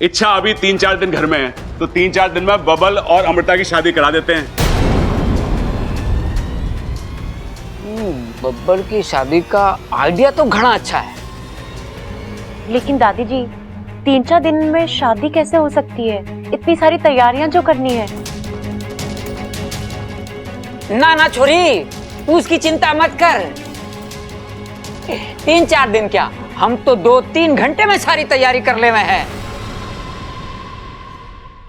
इच्छा अभी 3-4 दिन घर में है, तो 3-4 दिन में बबल और अमृता की शादी करा देते हैं। बब्बर की शादी का आइडिया तो घना अच्छा है, लेकिन दादी जी 3-4 दिन में शादी कैसे हो सकती है? इतनी सारी तैयारियां जो करनी है। ना ना छोरी, तू उसकी चिंता मत कर। 3-4 दिन क्या, हम तो 2-3 घंटे में सारी तैयारी कर ले में है।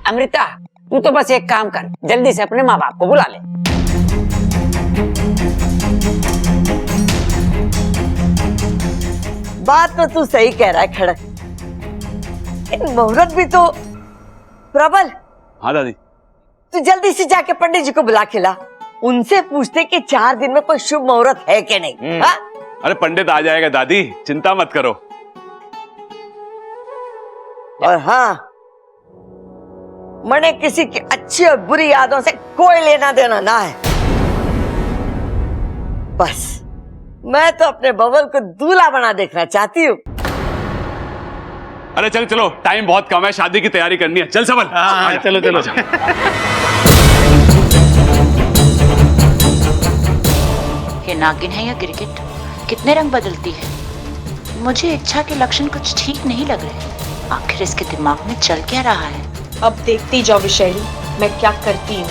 अमृता, तू तो बस एक काम कर, जल्दी से अपने माँ बाप को बुला ले। बात तो तू सही कह रहा है खड़क, मुहूर्त भी तो प्रबल। हाँ दादी। तू जल्दी से जाके पंडित जी को बुला के ला, उनसे पूछते कि 4 दिन में कोई शुभ मुहूर्त है कि नहीं। हाँ? अरे पंडित आ जाएगा दादी, चिंता मत करो। और हाँ, मने किसी की अच्छी और बुरी यादों से कोई लेना देना ना है। बस मैं तो अपने बबल को दूल्हा बना देखना चाहती हूँ। अरे चलो, टाइम बहुत कम है, शादी की तैयारी करनी है। चल सबल। हाँ, चलो। ये नागिन है या गिरगिट? कितने रंग बदलती है। मुझे इच्छा के लक्षण कुछ ठीक नहीं लग रहे। आखिर इसके दिमाग में चल क्या रहा है? अब देखती जाओ विशैली, मैं क्या करती हूँ।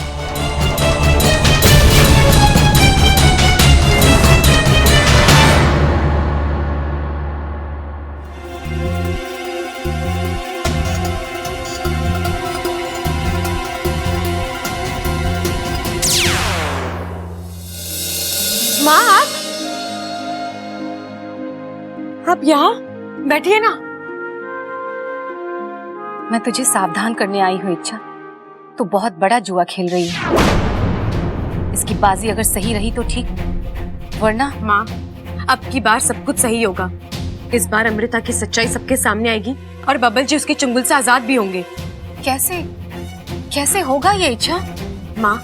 माँ आप यहाँ बैठिए ना। मैं तुझे सावधान करने आई हूँ इच्छा, तू बहुत बड़ा जुआ खेल रही है। इसकी बाजी अगर सही रही तो ठीक, वरना। माँ, अब की बार सब कुछ सही होगा। इस बार अमृता की सच्चाई सबके सामने आएगी और बबल जी उसके चुंगल से आजाद भी होंगे। कैसे होगा ये इच्छा? माँ,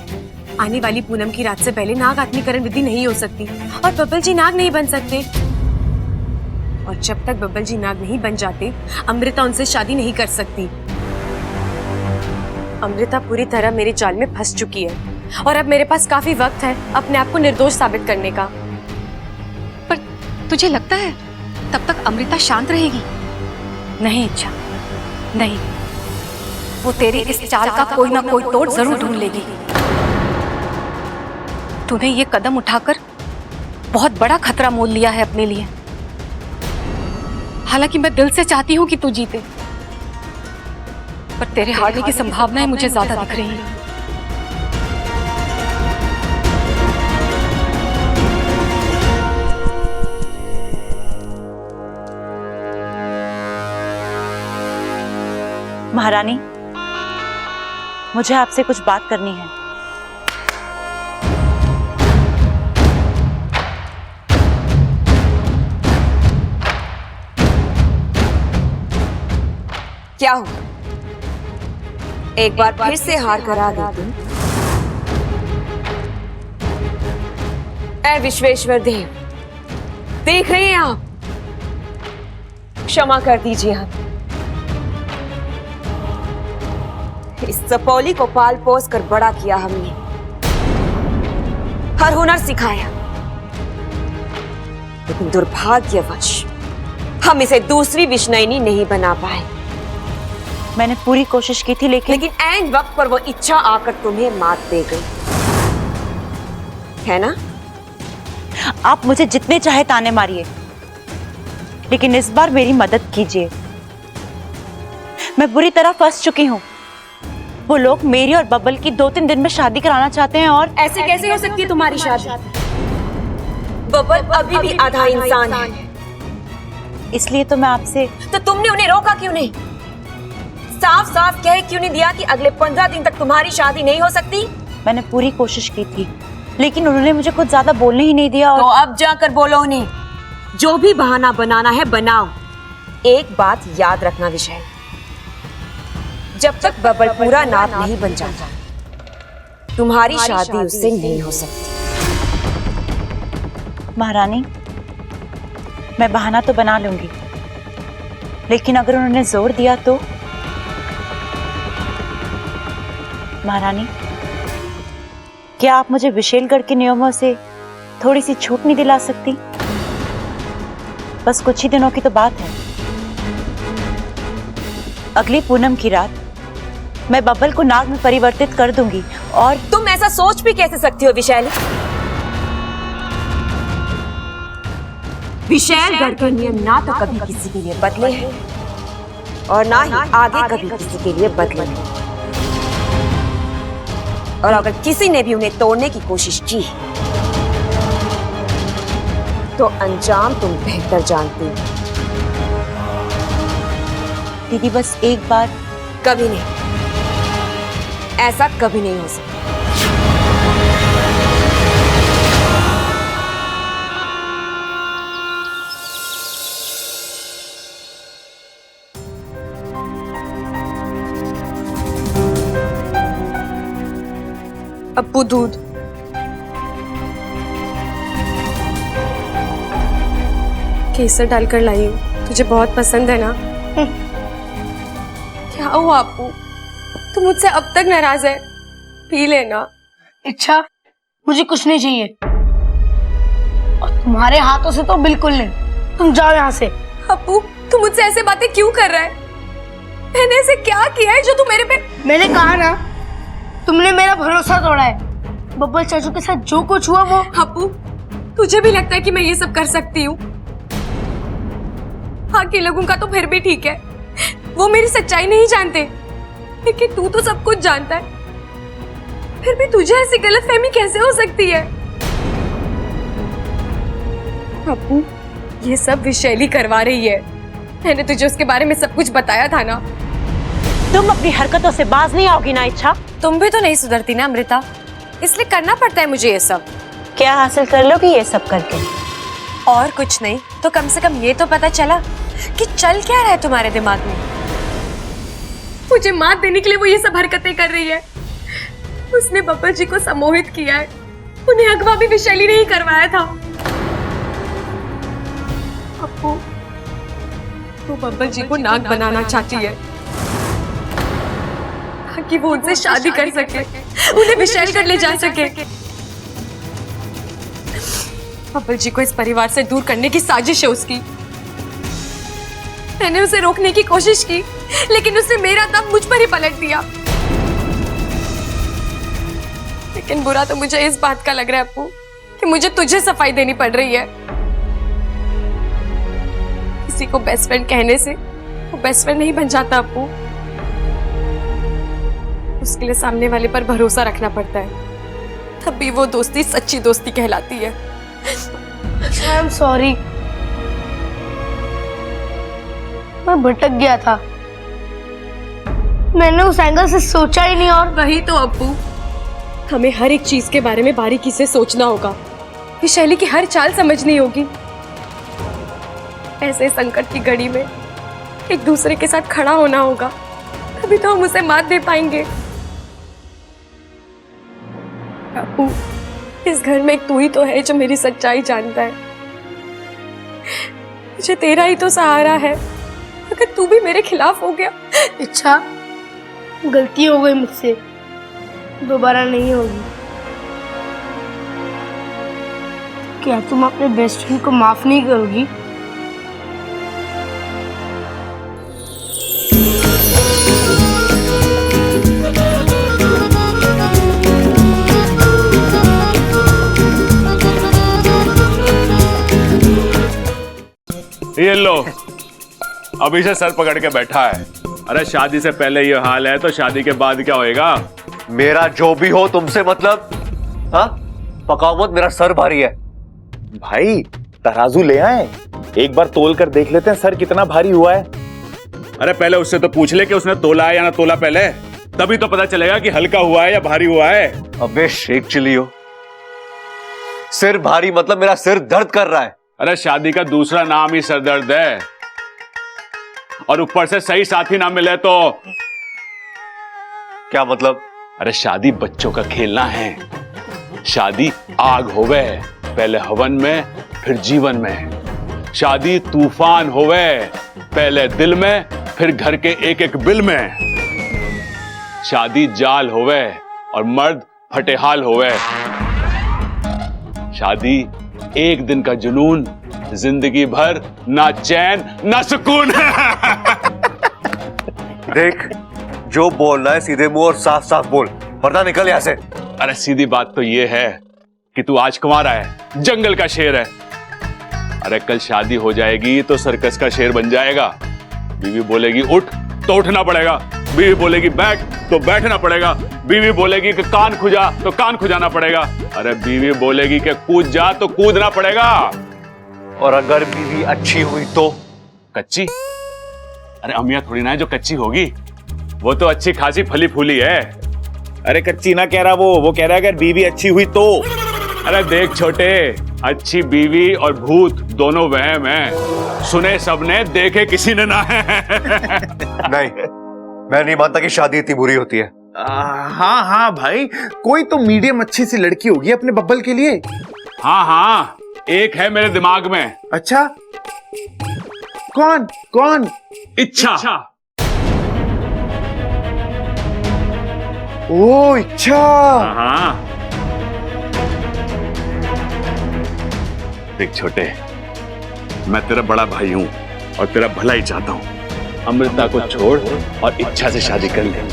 आने वाली पूनम की रात से पहले नाग आत्मीकरण विधि नहीं हो सकती और बबल जी नाग नहीं बन सकते। और जब तक बबल जी नाग नहीं बन जाते, अमृता उनसे शादी नहीं कर सकती। अमृता पूरी तरह मेरे जाल में फंस चुकी है और अब मेरे पास काफी वक्त है अपने आप को निर्दोष साबित करने का। पर तुझे लगता है तब तक अमृता शांत रहेगी? नहीं इच्छा, नहीं। वो तेरी इस चाल का कोई ना कोई तोड़ जरूर ढूंढ लेगी। तूने ये कदम उठाकर बहुत बड़ा खतरा मोल लिया है अपने लिए। हालांकि मैं दिल से चाहती हूं कि तू जीते, पर तेरे हारने की संभावनाएं मुझे ज्यादा दिख रही हैं। महारानी, मुझे आपसे कुछ बात करनी है। क्या हो, एक बार फिर से हार करा दी? ऐ विश्वेश्वर देव, देख रहे हैं आप? क्षमा कर दीजिए। हम इस सपौली को पाल पोस कर बड़ा किया हमने, हर हुनर सिखाया, लेकिन दुर्भाग्यवश हम इसे दूसरी विष्णुनी नहीं बना पाए। मैंने पूरी कोशिश की थी, लेकिन एंड वक्त पर वो इच्छा आकर तुम्हें मात दे गई, है ना? आप मुझे जितने चाहे ताने मारिए, लेकिन इस बार मेरी मदद कीजिए। मैं बुरी तरह फंस चुकी हूँ। वो लोग मेरी और बबल की 2-3 दिन में शादी कराना चाहते हैं। और ऐसे कैसे हो सकती है तुम्हारी शादी? बबल अभी भी आधा इंसान है। इसलिए तो मैं आपसे। तो तुमने उन्हें रोका क्यों नहीं? साफ साफ कह क्यों नहीं दिया कि अगले 15 दिन तक तुम्हारी शादी नहीं हो सकती? मैंने पूरी कोशिश की थी, लेकिन उन्होंने मुझे कुछ ज्यादा बोलने ही नहीं दिया। तो अब जाकर बोलो उन्हें, जो भी बहाना बनाना है बनाओ। एक बात याद रखना विषय, जब तक बबल पूरा नाग नहीं बन जाता, तुम्हारी शादी उससे नहीं हो सकती। महारानी, मैं बहाना तो बना लूंगी, लेकिन अगर उन्होंने जोर दिया तो महारानी, क्या आप मुझे विशेलगढ़ के नियमों से थोड़ी सी छूट नहीं दिला सकती? बस कुछ ही दिनों की तो बात है। अगली पूनम की रात मैं बब्बल को नाग में परिवर्तित कर दूंगी। और तुम ऐसा सोच भी कैसे सकती हो विशैली? विशैलगढ़ के नियम ना तो कभी किसी के लिए बदले हैं और ना ही आगे कभी किसी के लिए बदलेंगे। और अगर किसी ने भी उन्हें तोड़ने की कोशिश की तो अंजाम तुम बेहतर जानती हो। दीदी बस एक बार। कभी नहीं, ऐसा कभी नहीं हो सकता। अप्पू दूध। केसर डालकर लाई हूँ, तुझे बहुत पसंद है ना? क्या हुआ अप्पू, तू मुझसे अब तक नाराज है? पी लेना। इच्छा, मुझे कुछ नहीं चाहिए और तुम्हारे हाथों से तो बिल्कुल नहीं। तुम जाओ यहाँ से। अप्पू, तू मुझसे ऐसे बातें क्यों कर रहा है? मैंने ऐसे क्या किया है जो तू मेरे पे? मैंने कहा ना, तुमने मेरा भरोसा तोड़ा है। बब्बल चाचू के साथ जो कुछ हुआ वो। अप्पू, तुझे भी लगता है कि मैं ये सब कर सकती हूँ? हाँ, के लोगों का तो फिर भी ठीक है, वो मेरी सच्चाई नहीं जानते, लेकिन तू तो सब कुछ जानता है। फिर भी तुझे ऐसी गलतफहमी कैसे हो सकती है? अप्पू, ये सब विशैली करवा रही है। मैंने तुझे उसके बारे में सब कुछ बताया था ना। तुम अपनी हरकतों से बाज नहीं आओगी ना इच्छा? तुम भी तो नहीं सुधरती ना अमृता, इसलिए करना पड़ता है मुझे ये सब। क्या हासिल कर लोगी ये सब करके? और कुछ नहीं तो कम से कम ये तो पता चला कि चल क्या रहा है तुम्हारे दिमाग में। मुझे मात देने के लिए वो ये सब हरकतें कर रही है। उसने बब्बल जी को सम्मोहित किया है, उन्हें अगवा भी विशैली ने ही करवाया था। अप्पू, वो बब्बल जी को नाग बनाना चाहती है ताकि वो उनसे शादी कर सके, उन्हें विशैलगढ़ ले जा सके। बब्बल जी को इस परिवार से दूर करने की साजिश है उसकी। मैंने उसे रोकने की कोशिश की, लेकिन उसने मेरा दम मुझ पर ही पलट दिया। लेकिन बुरा तो मुझे इस बात का लग रहा है अप्पू कि मुझे तुझे सफाई देनी पड़ रही है। किसी को बेस्ट फ्रेंड कहने से वो बेस्ट फ्रेंड नहीं बन जाता अप्पू, उसके लिए सामने वाले पर भरोसा रखना पड़ता है, तब भी वो दोस्ती सच्ची दोस्ती कहलाती है। आई एम सॉरी, मैं भटक गया था, मैंने उस एंगल से सोचा ही नहीं। और वही तो अप्पू, हमें हर एक चीज के बारे में बारीकी से सोचना होगा, विशैली की हर चाल समझनी होगी। ऐसे संकट की घड़ी में एक दूसरे के साथ खड़ा होना होगा, तभी तो हम उसे मात दे पाएंगे। अप्पू, इस घर में एक तू ही तो है जो मेरी सच्चाई जानता है। मुझे तेरा ही तो सहारा है, अगर तू भी मेरे खिलाफ हो गया। इच्छा, गलती हो गई मुझसे, दोबारा नहीं होगी। क्या तुम अपने बेस्ट फ्रेंड को माफ नहीं करोगी? ये लो, अभी से सर पकड़ के बैठा है। अरे शादी से पहले ये हाल है तो शादी के बाद क्या होएगा? मेरा जो भी हो तुमसे मतलब? हाँ, पकाओ मत, मेरा सर भारी है। भाई तराजू ले आए, एक बार तोल कर देख लेते हैं सर कितना भारी हुआ है। अरे पहले उससे तो पूछ ले कि उसने तोला है या ना तोला, पहले तभी तो पता चलेगा कि हल्का हुआ है या भारी हुआ है। अबे शेख चिलियो, सिर भारी मतलब मेरा सिर दर्द कर रहा है। अरे शादी का दूसरा नाम ही सरदर्द है, और ऊपर से सही साथी ना मिले तो क्या मतलब? अरे शादी बच्चों का खेलना है, शादी आग होवे, पहले हवन में फिर जीवन में। शादी तूफान होवे, पहले दिल में फिर घर के एक एक बिल में। शादी जाल होवे और मर्द फटेहाल होवे। शादी एक दिन का जुनून, जिंदगी भर ना चैन ना सुकून। देख, जो बोलना है सीधे मुंह और साफ साफ बोल, वरना निकल यहाँ से। अरे सीधी बात तो ये है कि तू आज कुंवारा है, जंगल का शेर है। अरे कल शादी हो जाएगी तो सर्कस का शेर बन जाएगा। बीवी बोलेगी उठ तो उठना पड़ेगा, बीवी बोलेगी बैठ तो बैठना पड़ेगा, बीवी बोलेगी कि कान खुजा तो कान खुजाना पड़ेगा, अरे बीवी बोलेगी कि कूद जा तो कूदना पड़ेगा। और अगर बीवी अच्छी हुई तो? कच्ची? अरे अमिया थोड़ी ना है जो कच्ची होगी, वो तो अच्छी खासी फली फूली है। अरे कच्ची ना कह रहा, वो कह रहा है अगर बीवी अच्छी हुई तो। अरे देख छोटे, अच्छी बीवी और भूत दोनों वहम है, सुने सबने देखे किसी ने ना है। नहीं, मैं नहीं मानता कि शादी इतनी बुरी होती है। हाँ हाँ भाई, कोई तो मीडियम अच्छी सी लड़की होगी अपने बब्बल के लिए। हाँ हाँ, एक है मेरे दिमाग में। अच्छा, कौन कौन? इच्छा। ओ इच्छा। हाँ देख छोटे, मैं तेरा बड़ा भाई हूं और तेरा भला ही चाहता हूं। अमृता को छोड़ और इच्छा से शादी कर ले।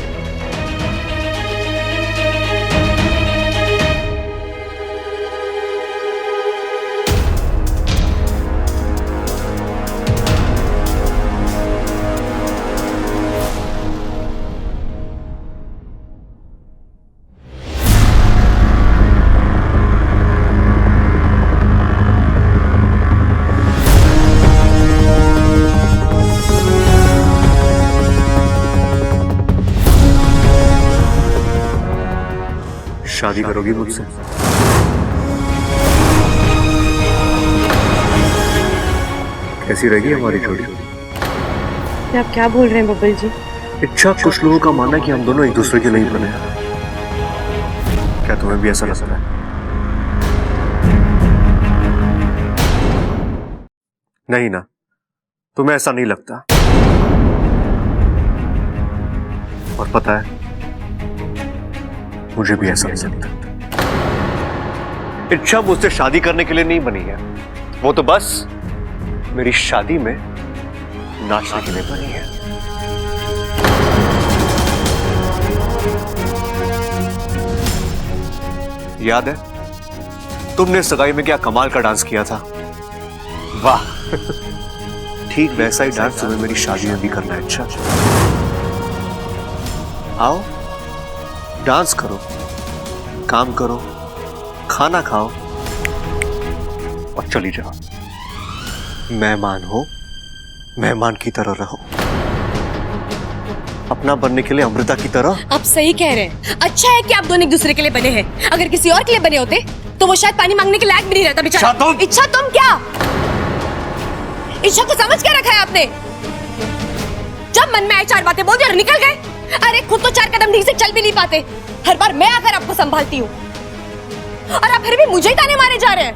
शादी करोगी मुझसे? कैसी रहेगी हमारी जोड़ी? आप क्या बोल रहे हैं बब्बल जी? इच्छा, कुछ लोगों का मानना है कि हम दोनों एक दूसरे के नहीं बने। क्या तुम्हें भी ऐसा लगता है? नहीं ना, तुम्हें ऐसा नहीं लगता। और पता है, मुझे भी ऐसा नहीं लगता। इच्छा मुझसे शादी करने के लिए नहीं बनी है, वो तो बस मेरी शादी में नाचने के लिए बनी है। याद है तुमने सगाई में क्या कमाल का डांस किया था? वाह। ठीक वैसा ही डांस तुम्हें मेरी शादी में भी करना है। अच्छा, आओ डांस करो, काम करो, खाना खाओ और चली जाओ। मेहमान हो, मेहमान की तरह रहो, अपना बनने के लिए अमृता की तरह। आप सही कह रहे हैं। अच्छा है कि आप दोनों एक दूसरे के लिए बने हैं। अगर किसी और के लिए बने होते तो वो शायद पानी मांगने के लायक भी नहीं रहता बेचारा। इच्छा तुम क्या? इच्छा को समझ क्या रखा है आपने? जब मन में आए चार बातें बोल दी और निकल गए। अरे खुद तो 4 कदम ठीक से चल भी नहीं पाते, हर बार मैं आकर आपको संभालती हूँ और आप फिर भी मुझे ही ताने मारे जा रहे हैं।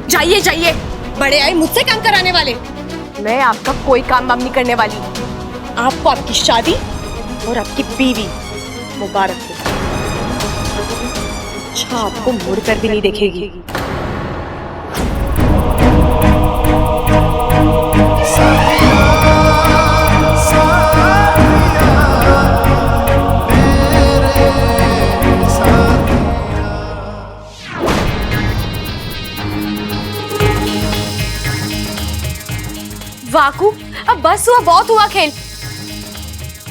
जाइए जाइए, बड़े आए मुझसे काम कराने वाले। मैं आपका कोई काम वाम नहीं करने वाली। आपको आपकी शादी और आपकी बीवी मुबारक हो। अच्छा, आपको मुड़कर भी नहीं देखेगी। वाकू, अब बस हुआ, बहुत हुआ खेल।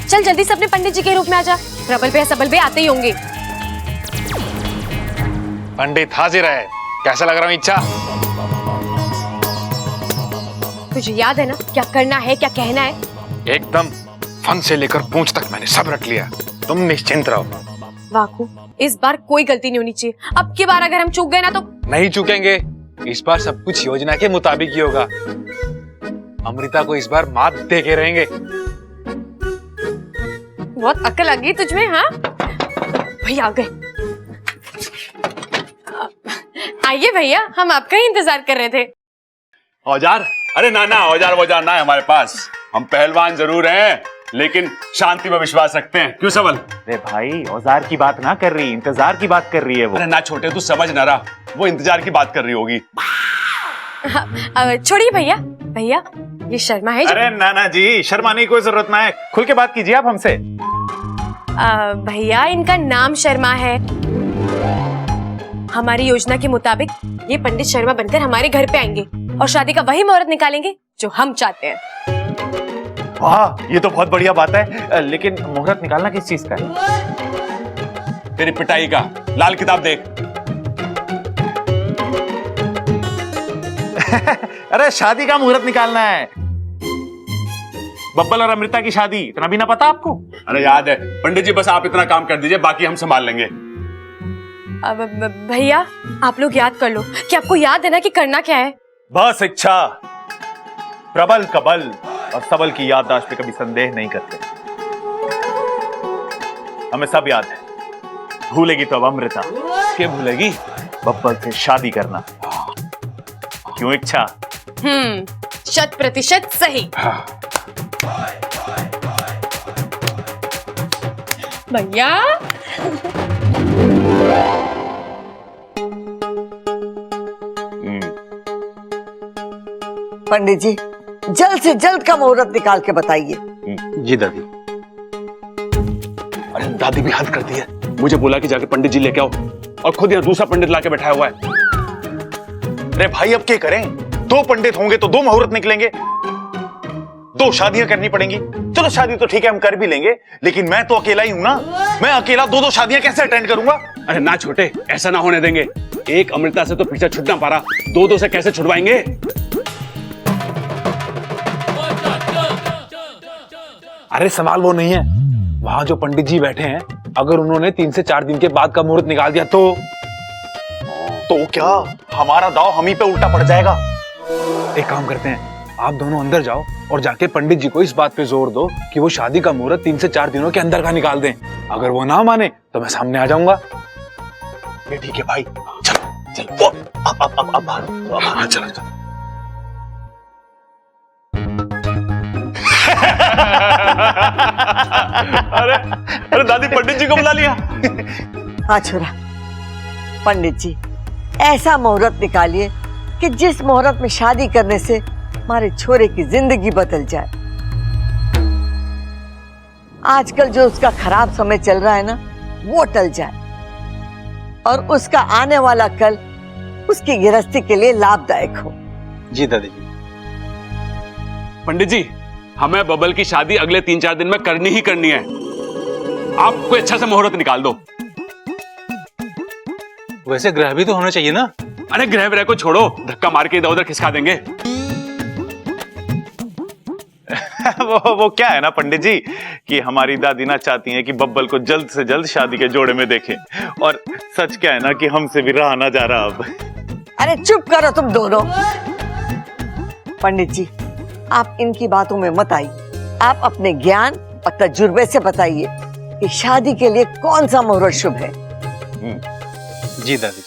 चल जल्दी से अपने पंडित जी के रूप में आ जा। प्रबल पे सबल पे आते ही होंगे। पंडित हाजिर है। कैसा लग रहा हूँ इच्छा? तुझे याद है ना क्या करना है, क्या कहना है? एकदम फन से लेकर पूंछ तक मैंने सब रख लिया, तुम निश्चिंत रहो। वाकू, इस बार कोई गलती नहीं होनी चाहिए। अब की बार अगर हम चूक गए ना तो नहीं चूकेंगे। इस बार सब कुछ योजना के मुताबिक ही होगा। अमृता को इस बार मात दे के रहेंगे। बहुत अक्ल आ गई तुझमें। हाँ भैया आ गए। आइए भैया, हम आपका ही इंतजार कर रहे थे। औजार? अरे ना ना, औजार वौजार ना है हमारे पास। हम पहलवान जरूर हैं, लेकिन शांति में विश्वास रखते हैं। क्यों सबल? अरे भाई, औजार की बात ना कर रही, इंतजार की बात कर रही है वो। अरे ना छोटे, तू समझ ना रहा, वो इंतजार की बात कर रही होगी। छोड़िए भैया, भैया ये शर्मा है अरे नाना जी, शर्माने की कोई जरूरत ना है, खुल के बात कीजिए आप हमसे। भैया इनका नाम शर्मा है। हमारी योजना के मुताबिक ये पंडित शर्मा बनकर हमारे घर पे आएंगे और शादी का वही मुहूर्त निकालेंगे जो हम चाहते हैं। वाह, ये तो बहुत बढ़िया बात है, लेकिन मुहूर्त निकालना किस चीज का है? तेरी पिटाई का। लाल किताब देख। अरे शादी का मुहूर्त निकालना है, बब्बल और अमृता की शादी, इतना भी ना पता आपको? अरे याद है पंडित जी, बस आप इतना काम कर दीजिए, बाकी हम संभाल लेंगे। अब भैया आप लोग याद कर लो कि आपको याद है ना कि करना क्या है। बस इच्छा, प्रबल कबल और सबल की याददाश्त पे कभी संदेह नहीं करते। हमें सब याद है। भूलेगी तो अब अमृता। क्या भूलेगी? बब्बल से शादी करना। क्यों इच्छा? 100% सही। भैया पंडित जी जल्द से जल्द का मुहूर्त निकाल के बताइए। जी दादी। अरे दादी भी हद करती है, मुझे बोला कि जाके पंडित जी लेके आओ और खुद यहाँ दूसरा पंडित लाके बैठाया हुआ है। अरे भाई अब क्या करें, 2 पंडित होंगे तो 2 मुहूर्त निकलेंगे, 2 शादियां करनी पड़ेंगी। चलो शादी तो ठीक है हम कर भी लेंगे, लेकिन मैं तो अकेला ही हूं ना, मैं अकेला 2-2 शादियां कैसे अटेंड करूंगा? अरे ना छोटे, ऐसा ना होने देंगे। एक अमृता से तो पीछा छुट ना पा रहा, 2-2 से कैसे छुड़वाएंगे? अरे सवाल वो नहीं है, वहां जो पंडित जी बैठे हैं, अगर उन्होंने 3 से 4 दिन के बाद का मुहूर्त निकाल दिया तो क्या हमारा दाव हम ही पे उल्टा पड़ जाएगा? एक काम करते हैं, आप दोनों अंदर जाओ और जाके पंडित जी को इस बात पे जोर दो कि वो शादी का मुहूर्त 3 से 4 दिनों के अंदर का निकाल दें। अगर वो ना माने तो मैं सामने आ जाऊंगा। ये ठीक है भाई, चलो चलो अब बाहर चलो। अरे दादी पंडित जी को बुला लिया। हाँ छोरा, पंडित जी ऐसा मुहूर्त निकालिए कि जिस मुहूर्त में शादी करने से हमारे छोरे की जिंदगी बदल जाए। आजकल जो उसका खराब समय चल रहा है ना, वो टल जाए और उसका आने वाला कल उसकी गृहस्थी के लिए लाभदायक हो। जी दादी जी। पंडित जी, हमें बबल की शादी अगले 3-4 दिन में करनी ही करनी है। आप कोई अच्छा सा मुहूर्त निकाल दो। वैसे ग्रह भी तो होना चाहिए ना। अरे ग्रह व्रह को छोड़ो, धक्का मार के इधर उधर खिसका देंगे। वो क्या है ना पंडित जी कि हमारी दादी ना चाहती हैं कि बब्बल को जल्द से जल्द शादी के जोड़े में देखें, और सच क्या है ना कि हमसे भी रहा ना जा रहा अब। अरे चुप करो तुम दोनों। पंडित जी आप इनकी बातों में मत आइए, आप अपने ज्ञान और तजुर्बे से बताइए कि शादी के लिए कौन सा मुहूर्त शुभ है। जी दादी।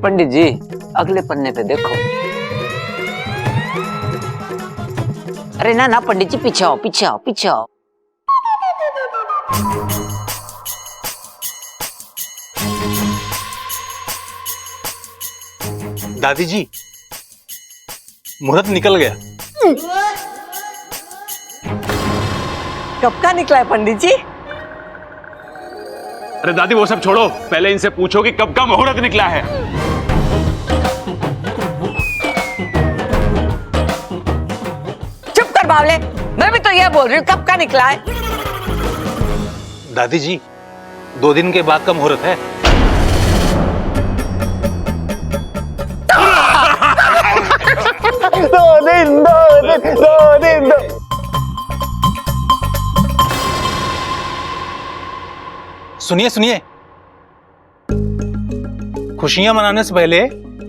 पंडित जी अगले पन्ने पे देखो। अरे ना ना पंडित जी, पीछे आओ पीछे आओ पीछे आओ। दादी जी मुहूर्त निकल गया। कब का निकला है पंडित जी? अरे दादी वो सब छोड़ो, पहले इनसे पूछो कि कब का मुहूर्त निकला है। चुप कर बावले, मैं भी तो यह बोल रही हूँ कब का निकला है। दादी जी 2 दिन के बाद का मुहूर्त है। दो दिन। सुनिए खुशियां मनाने से पहले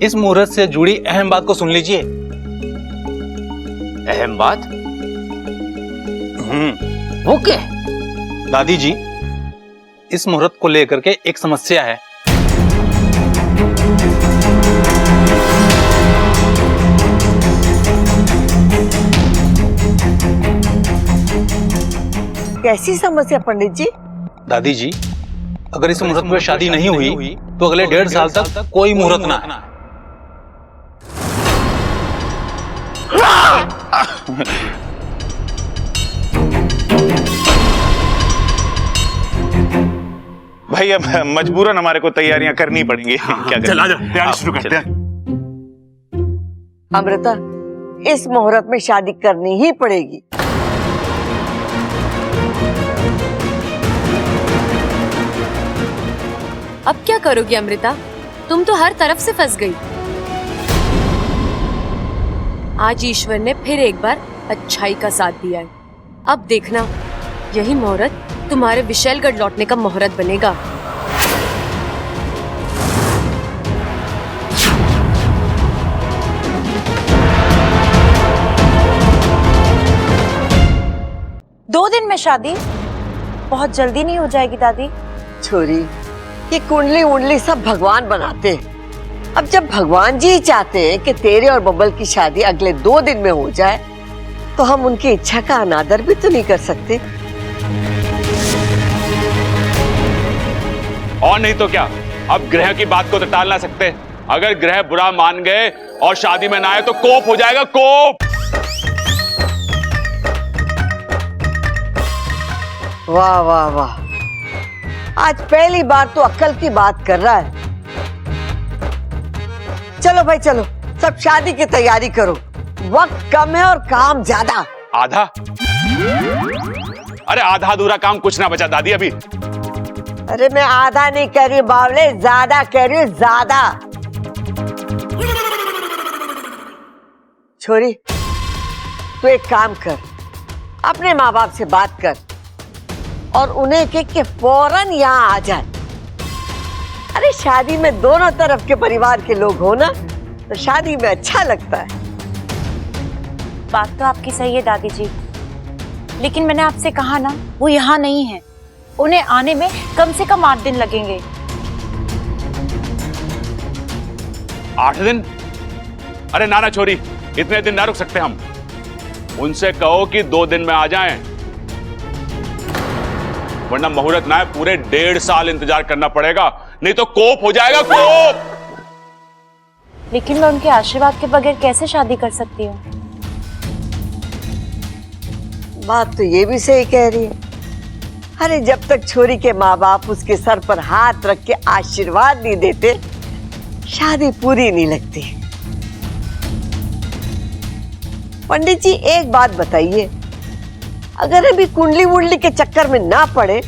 इस मुहूर्त से जुड़ी अहम बात को सुन लीजिए। अहम बात? वो क्या? दादी जी, इस मुहूर्त को लेकर के एक समस्या है। कैसी समस्या पंडित जी? दादी जी, अगर इस मुहूर्त में शादी नहीं हुई तो अगले 1.5 साल तक कोई मुहूर्त ना है। भाई अब मजबूरन हमारे को तैयारियां करनी पड़ेंगी। क्या चल आजा, तैयारी शुरू करते हैं। अमृता, इस मुहूर्त में शादी करनी ही पड़ेगी। अब क्या करोगी अमृता? तुम तो हर तरफ से फंस गई। आज ईश्वर ने फिर एक बार अच्छाई का साथ दिया है। अब देखना, यही मुहूर्त तुम्हारे विशैलगढ़ लौटने का मुहूर्त बनेगा। दो दिन में शादी? बहुत जल्दी नहीं हो जाएगी दादी? छोरी, ये कुंडली उंडली सब भगवान बनाते हैं। अब जब भगवान जी चाहते हैं कि तेरे और बबल की शादी अगले 2 दिन में हो जाए, तो हम उनकी इच्छा का अनादर भी तो नहीं कर सकते। और नहीं तो क्या, अब ग्रह की बात को तो टाल ना सकते। अगर ग्रह बुरा मान गए और शादी में ना आए तो कोप हो जाएगा, कोप। वाह वाह वाह, आज पहली बार तो अक्ल की बात कर रहा है। चलो भाई चलो, सब शादी की तैयारी करो। वक्त कम है और काम ज्यादा। आधा? अरे आधा अधूरा काम कुछ ना बचा दादी अभी। अरे मैं आधा नहीं कह रही बावले, ज्यादा कह रही हूँ, ज्यादा। छोरी, तू एक काम कर, अपने माँ बाप से बात कर और उन्हें कह के फौरन यहाँ आ जाए। अरे शादी में दोनों तरफ के परिवार के लोग हो ना, तो शादी में अच्छा लगता है। बात तो आपकी सही है दादी जी, लेकिन मैंने आपसे कहा ना, वो यहाँ नहीं है। उन्हें आने में कम से कम 8 दिन लगेंगे। 8 दिन? अरे नाना छोरी, इतने दिन ना रुक सकते हम। उनसे कहो कि 2 दिन में आ जाएं, वरना मुहूर्त ना है, पूरे 1.5 साल इंतजार करना पड़ेगा, नहीं तो कोप हो जाएगा, कोप। लेकिन मैं उनके आशीर्वाद के बगैर कैसे शादी कर सकती हूँ? बात तो ये भी सही कह रही है। अरे जब तक छोरी के माँ बाप उसके सर पर हाथ रख के आशीर्वाद नहीं देते, शादी पूरी नहीं लगती। पंडित जी एक बात बताइए, अगर अभी कुंडली वुंडली के चक्कर में ना पड़े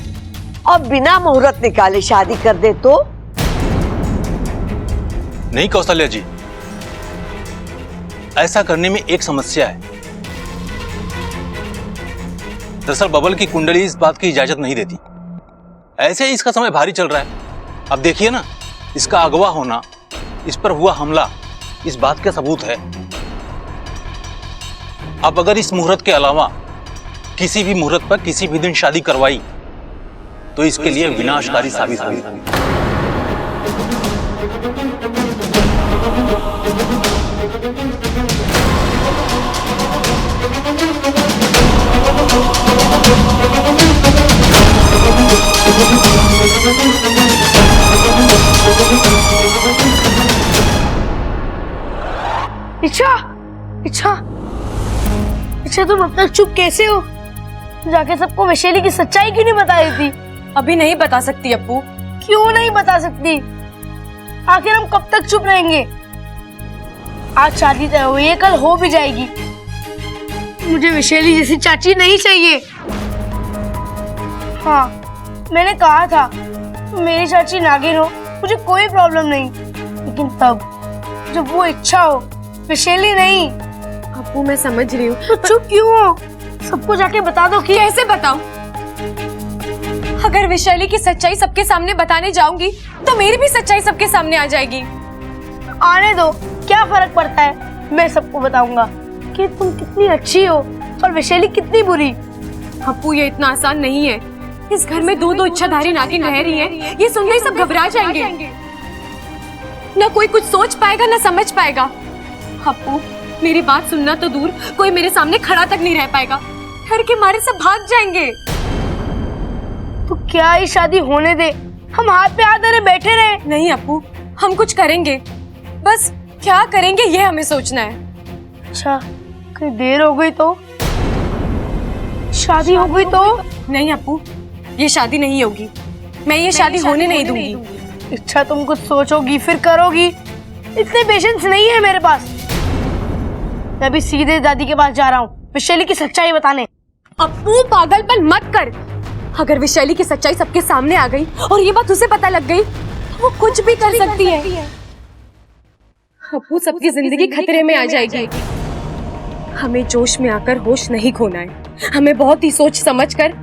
और बिना मुहूर्त निकाले शादी कर दे तो? नहीं कौशल्या जी, ऐसा करने में एक समस्या है। दरअसल बबल की कुंडली इस बात की इजाजत नहीं देती। ऐसे ही इसका समय भारी चल रहा है। अब देखिए ना, इसका अगवा होना, इस पर हुआ हमला, इस बात का सबूत है। अब अगर इस मुहूर्त के अलावा किसी भी मुहूर्त पर किसी भी दिन शादी करवाई तो इसके लिए विनाशकारी साबित होगी। इच्छा, इच्छा, इच्छा, तुम अब तक चुप कैसे हो? जाके सबको वैशाली की सच्चाई क्यों नहीं बताई थी? अभी नहीं बता सकती अप्पू। क्यों नहीं बता सकती? आखिर हम कब तक चुप रहेंगे? आज शादी तय हुई है, कल हो भी जाएगी। मुझे वैशाली जैसी चाची नहीं चाहिए। हाँ, मैंने कहा था मेरी चाची नागिन हो, मुझे कोई प्रॉब्लम नहीं, लेकिन तब जब वो इच्छा हो, वैशाली नहीं। अप्पू मैं समझ रही हूँ, तो चुप क्यों हो? सबको जाके बता दो। कि कैसे बताऊं? अगर वैशाली की सच्चाई सबके सामने बताने जाऊंगी तो मेरी भी सच्चाई सबके सामने आ जाएगी। आने दो, क्या फर्क पड़ता है। मैं सबको बताऊंगा कि तुम कितनी अच्छी हो और वैशाली कितनी बुरी। अप्पू ये इतना आसान नहीं है। इस घर में दो इच्छाधारी नागिन रह रही हैं। ये सुनते ही सब घबरा जाएंगे। ना कोई कुछ सोच पाएगा ना समझ पाएगा। अप्पू मेरी बात सुनना तो दूर, कोई मेरे सामने खड़ा तक नहीं रह पाएगा। डर के मारे सब भाग जाएंगे। तो क्या ये शादी होने दे, हम हाथ पे हाथ धरे बैठे रहे। नहीं अप्पू, हम कुछ करेंगे, बस क्या करेंगे ये हमें सोचना है। अच्छा, कहीं देर हो गई तो, शादी हो गई तो? नहीं अप्पू, ये शादी नहीं होगी। मैं ये शादी होने नहीं दूंगी। अच्छा, तुम कुछ सोचोगी फिर करोगी, इतने पेशेंस नहीं है मेरे पास। मैं अभी सीधे दादी के पास जा रहा हूँ वैशाली की सच्चाई बताने। अप्पू पागलपन मत कर। अगर वैशाली की सच्चाई सबके सामने आ गई और ये बात उसे पता लग गई तो वो कुछ भी कर सकती है। अप्पू सबकी जिंदगी खतरे में आ जाएगी। हमें जोश में आकर होश नहीं खोना है। हमें बहुत ही सोच समझ कर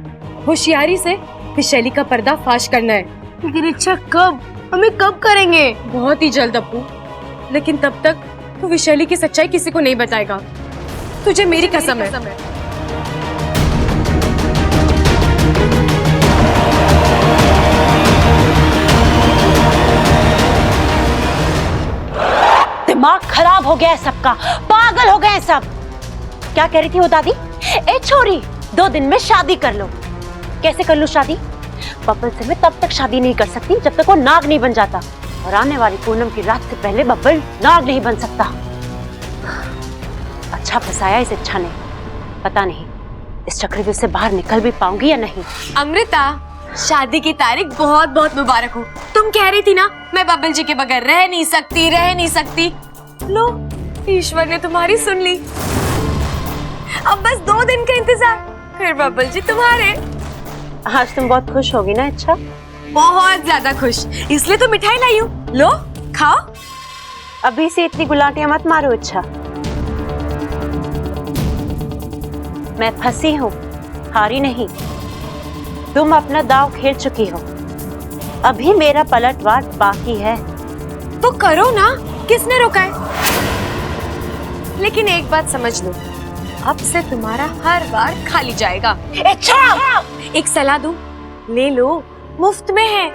होशियारी से वैशाली का पर्दाफाश करना है। लेकिन अच्छा कब, हमें कब करेंगे? बहुत ही जल्द अप्पू, लेकिन तब तक तू वैशाली की सच्चाई किसी को नहीं बताएगा। तुझे मेरी कसम है। दिमाग खराब हो गया है सबका, पागल हो गए हैं सब। क्या कह रही थी वो दादी? ए छोरी, 2 दिन में शादी कर लो। कैसे कर लूं शादी? बब्बल से मैं तब तक शादी नहीं कर सकती जब तक वो नाग नहीं बन जाता, और आने वाली पूनम की रात से पहले बब्बल नाग नहीं बन सकता। अच्छा फंसाया इस इच्छा ने, पता नहीं इस चक्रव्यूह से बाहर निकल भी पाऊंगी या नहीं। अमृता, शादी की तारीख बहुत बहुत मुबारक हो। तुम कह रही थी ना मैं बब्बल जी के बगैर रह नहीं सकती। लो, ईश्वर ने तुम्हारी सुन ली। अब बस 2 दिन का इंतजार, फिर बब्बल जी तुम्हारे। आज तुम बहुत खुश होगी ना? अच्छा, बहुत ज्यादा खुश, इसलिए तो मिठाई लाई हूँ। लो खाओ। अभी से इतनी गुलाटियां मत मारो। अच्छा, मैं फंसी हूँ, हारी नहीं। तुम अपना दांव खेल चुकी हो, अभी मेरा पलटवार बाकी है। तो करो ना, किसने रोका है? लेकिन एक बात समझ लो, अब से तुम्हारा हर बार खाली जाएगा। अच्छा, एक सलाह दूं, ले लो, मुफ्त में है।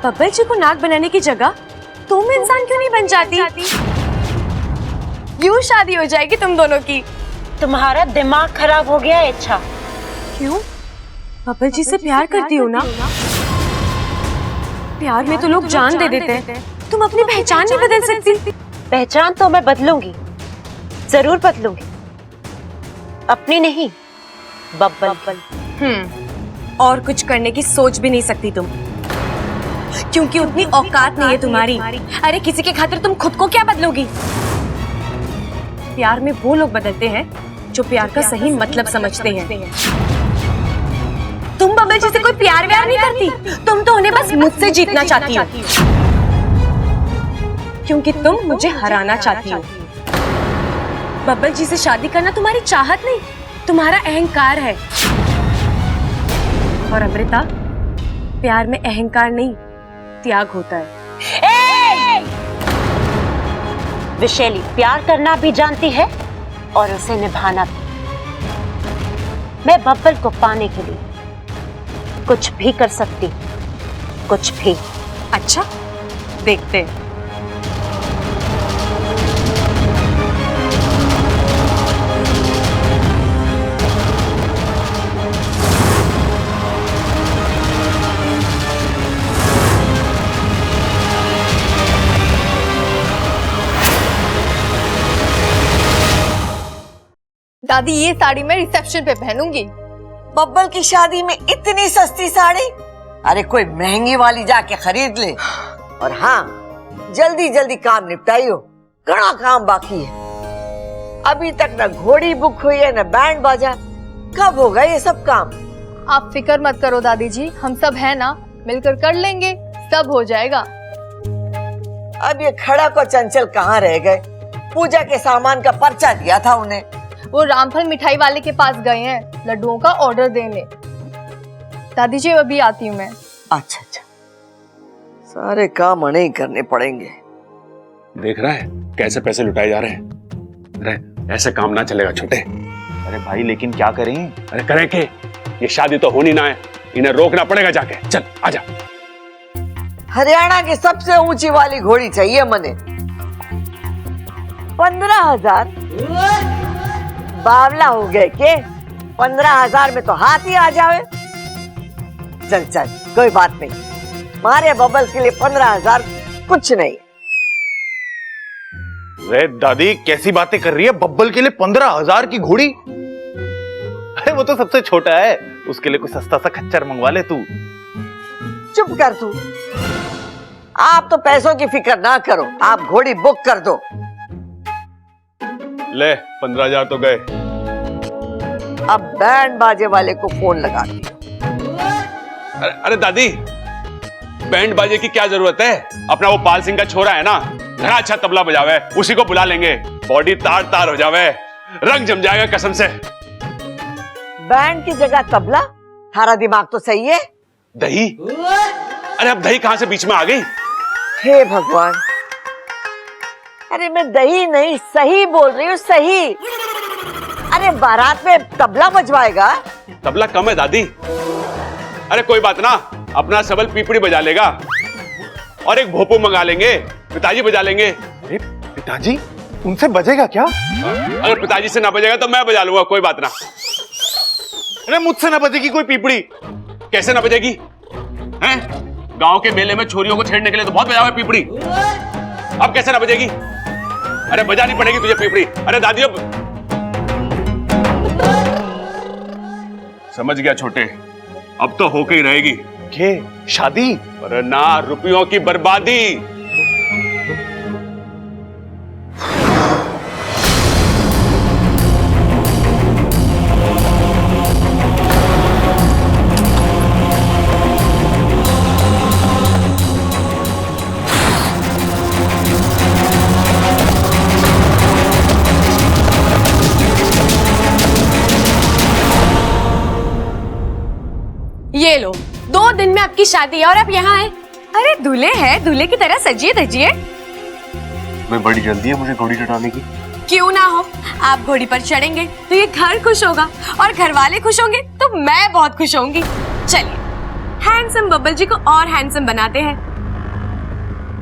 बब्बल जी को नाग बनाने की जगह तुम इंसान क्यों नहीं बन जाती? यूं शादी हो जाएगी तुम दोनों की। तुम्हारा दिमाग खराब हो गया है। अच्छा, क्यों? बब्बल जी से प्यार करती हो ना? प्यार में तो लोग जान दे देते हैं। तुम अपनी पहचान नहीं बदल सकती? पहचान तो मैं बदलूंगी, जरूर बदलूंगी। अपनी नहीं, बब्बल। और कुछ करने की सोच भी नहीं सकती तुम, क्योंकि उतनी औकात नहीं है तुम्हारी। अरे किसी के खातिर तुम खुद को क्या बदलोगी? प्यार में वो लोग बदलते हैं जो प्यार का सही मतलब समझते हैं। तुम बब्बल जी से कोई प्यार व्यार नहीं करती, तुम तो उन्हें बस मुझसे जीतना चाहती हो, क्योंकि तुम मुझे हराना चाहती हो। बब्बल जी से शादी करना तुम्हारी चाहत नहीं, तुम्हारा अहंकार है। और अमृता, प्यार में अहंकार नहीं, त्याग होता है। वैशाली प्यार करना भी जानती है और उसे निभाना भी। मैं बब्बल को पाने के लिए कुछ भी कर सकती, कुछ भी। अच्छा, देखते हैं। दादी, ये साड़ी मैं रिसेप्शन पे पहनूंगी। बब्बल की शादी में इतनी सस्ती साड़ी? अरे कोई महंगी वाली जाके खरीद ले। और हाँ, जल्दी जल्दी काम निपटाइयो, घना काम बाकी है। अभी तक न घोड़ी बुक हुई है न बैंड बाजा। कब होगा ये सब काम? आप फिक्र मत करो दादी जी, हम सब है ना, मिलकर कर लेंगे, सब हो जाएगा। अब ये खड़ा को चंचल कहाँ रह गए? पूजा के सामान का पर्चा दिया था उन्हें। वो रामफल मिठाई वाले के पास गए हैं लड्डुओं का ऑर्डर देने। दादी जी अभी आती हूँ मैं। अच्छा अच्छा। सारे काम उन्हें ही करने पड़ेंगे। देख रहा है कैसे पैसे लुटाए जा रहे हैं। अरे ऐसे काम ना चलेगा छोटे। अरे भाई लेकिन क्या करें? अरे करें के, ये शादी तो होनी ना है, इन्हें रोकना पड़ेगा जाके। चल आजा। हरियाणा की सबसे ऊंची वाली घोड़ी चाहिए मने। 15,000 बावला हो गए के? 15,000 में तो हाथ ही आ जावे। चल चल कोई बात नहीं, मारे बबल के लिए 15,000 कुछ नहीं। अरे दादी कैसी बातें कर रही है? बब्बल के लिए 15,000 की घोड़ी? अरे वो तो सबसे छोटा है, उसके लिए कोई सस्ता सा खच्चर मंगवा ले तू। चुप कर तू। आप तो पैसों की फिक्र ना करो, आप घोड़ी बुक कर दो। ले 15,000 तो गए। अब बैंड बाजे वाले को फोन लगा दिया। अरे दादी, बैंड बाजे की क्या जरूरत है? अपना वो पाल सिंह का छोरा है ना, घना अच्छा तबला बजावे, उसी को बुला लेंगे। बॉडी तार तार हो जावे, रंग जम जाएगा कसम से। बैंड की जगह तबला? थारा दिमाग तो सही है। दही? अरे अब दही कहां से बीच में आ गई? हे भगवान, अरे मैं दही नहीं सही बोल रही हूँ, सही। अरे बारात में तबला बजवाएगा? तबला कम है दादी। अरे कोई बात ना, अपना सबल पीपड़ी बजा लेगा और एक भोपू मंगा लेंगे, पिताजी बजा लेंगे। अरे पिताजी? उनसे बजेगा क्या? अगर पिताजी से ना बजेगा तो मैं बजा लूंगा, कोई बात ना। अरे मुझसे ना बजेगी कोई पीपड़ी? कैसे ना बजेगी? हैं? गांव के मेले में छोरियों को छेड़ने के लिए तो बहुत बजावे पीपड़ी, अब कैसे ना बजेगी? अरे बजानी पड़ेगी तुझे पीपड़ी। अरे दादी अब समझ गया छोटे, अब तो होके ही रहेगी। के शादी? अरे ना, रुपयों की बर्बादी। ये लो, 2 दिन में आपकी शादी है और आप यहाँ हैं। अरे दूल्हे हैं, दूल्हे की तरह सजिए धजिए। मैं बड़ी जल्दी है मुझे घोड़ी चढ़ाने की। क्यों ना हो, आप घोड़ी पर चढ़ेंगे तो ये घर खुश होगा और घर वाले खुश होंगे तो मैं बहुत खुश होंगी। चलिए, हैंडसम बबल जी को और हैंडसम बनाते हैं।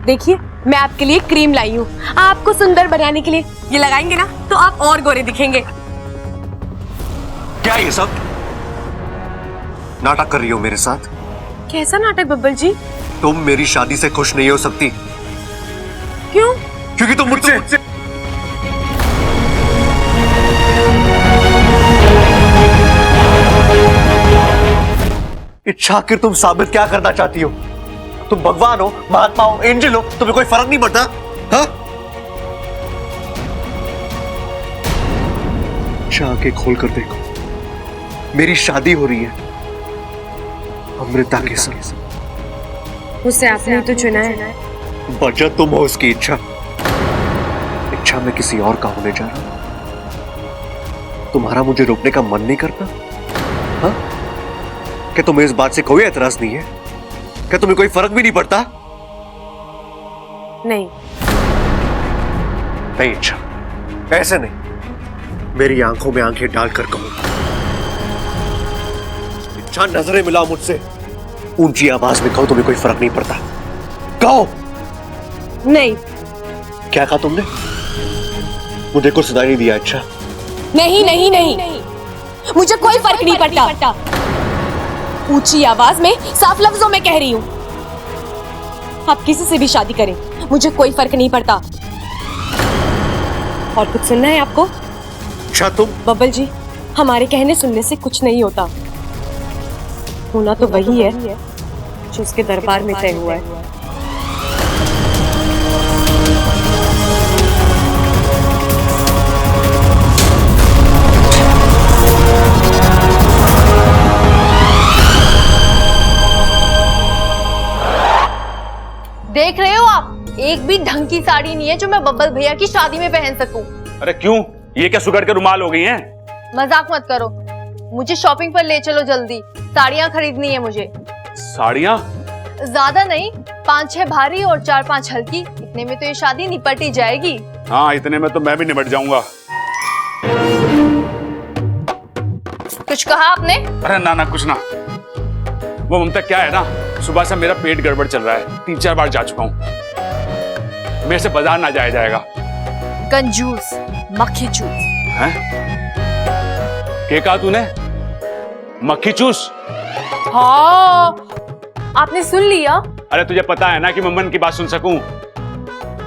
देखिए, मैं आपके लिए क्रीम लाई हूँ, आपको सुंदर बनाने के लिए। ये लगाएंगे ना तो आप और गोरे दिखेंगे। क्या ये सब नाटक कर रही हो मेरे साथ? कैसा नाटक बब्बल जी? तुम मेरी शादी से खुश नहीं हो सकती। क्यों? क्योंकि तुम मुझसे इच्छा आखिर तुम साबित क्या करना चाहती हो? तुम भगवान हो, महात्मा हो, एंजल हो, तुम्हें कोई फर्क नहीं पड़ता? हाँ? इच्छा आंखें खोल कर देखो, मेरी शादी हो रही है अमृता के साथ। उसे आपने तो चुना है। वजह तुम हो उसकी इच्छा। इच्छा मैं किसी और का होने जा रहा हूं। तुम्हारा मुझे रोकने का मन नहीं करता? हाँ? क्या तुम्हें इस बात से कोई एतराज नहीं है? क्या तुम्हें कोई फर्क भी नहीं पड़ता? नहीं। नहीं इच्छा, ऐसे नहीं। मेरी आंखों में आंखें डालकर कहो। इच्छा, नजरें मिलाओ मुझसे, ऊंची आवाज में कहो तुम्हें कोई फर्क नहीं पड़ता। कहो। नहीं। क्या कहा तुमने? मुझे कुछ सुनाई नहीं दिया। अच्छा, नहीं नहीं नहीं, मुझे कोई फर्क नहीं पड़ता। ऊंची आवाज में, साफ लफ्जों में कह रही हूं, आप किसी से भी शादी करें, मुझे कोई फर्क नहीं पड़ता। और कुछ सुनना है आपको? अच्छा तुम? बब्बल जी, हमारे कहने सुनने से कुछ नहीं होता। होना तो वही है जो उसके दरबार में तय हुआ है। देख रहे हो आप, एक भी ढंग की साड़ी नहीं है जो मैं बब्बल भैया की शादी में पहन सकूं। अरे क्यों? ये क्या सुगड़ के रुमाल हो गई हैं? मजाक मत करो, मुझे शॉपिंग पर ले चलो जल्दी, साड़ियां खरीदनी है मुझे। साड़ियां? ज्यादा नहीं, 5-6 भारी और 4-5 हल्की, इतने में तो ये शादी निपट ही जाएगी। हाँ, इतने में तो मैं भी निपट जाऊंगा। कुछ कहा आपने? अरे ना ना, कुछ ना। वो ममता क्या है ना, सुबह से मेरा पेट गड़बड़ चल रहा है, 3-4 बार जा चुका हूँ। मेरे से बाजार ना जाया जाएगा। कंजूस, मक्खी चूस। हैं? क्या कहा तूने? मक्खी चूस? हाँ, आपने सुन लिया? अरे तुझे पता है ना कि मैं मन की बात सुन सकूं,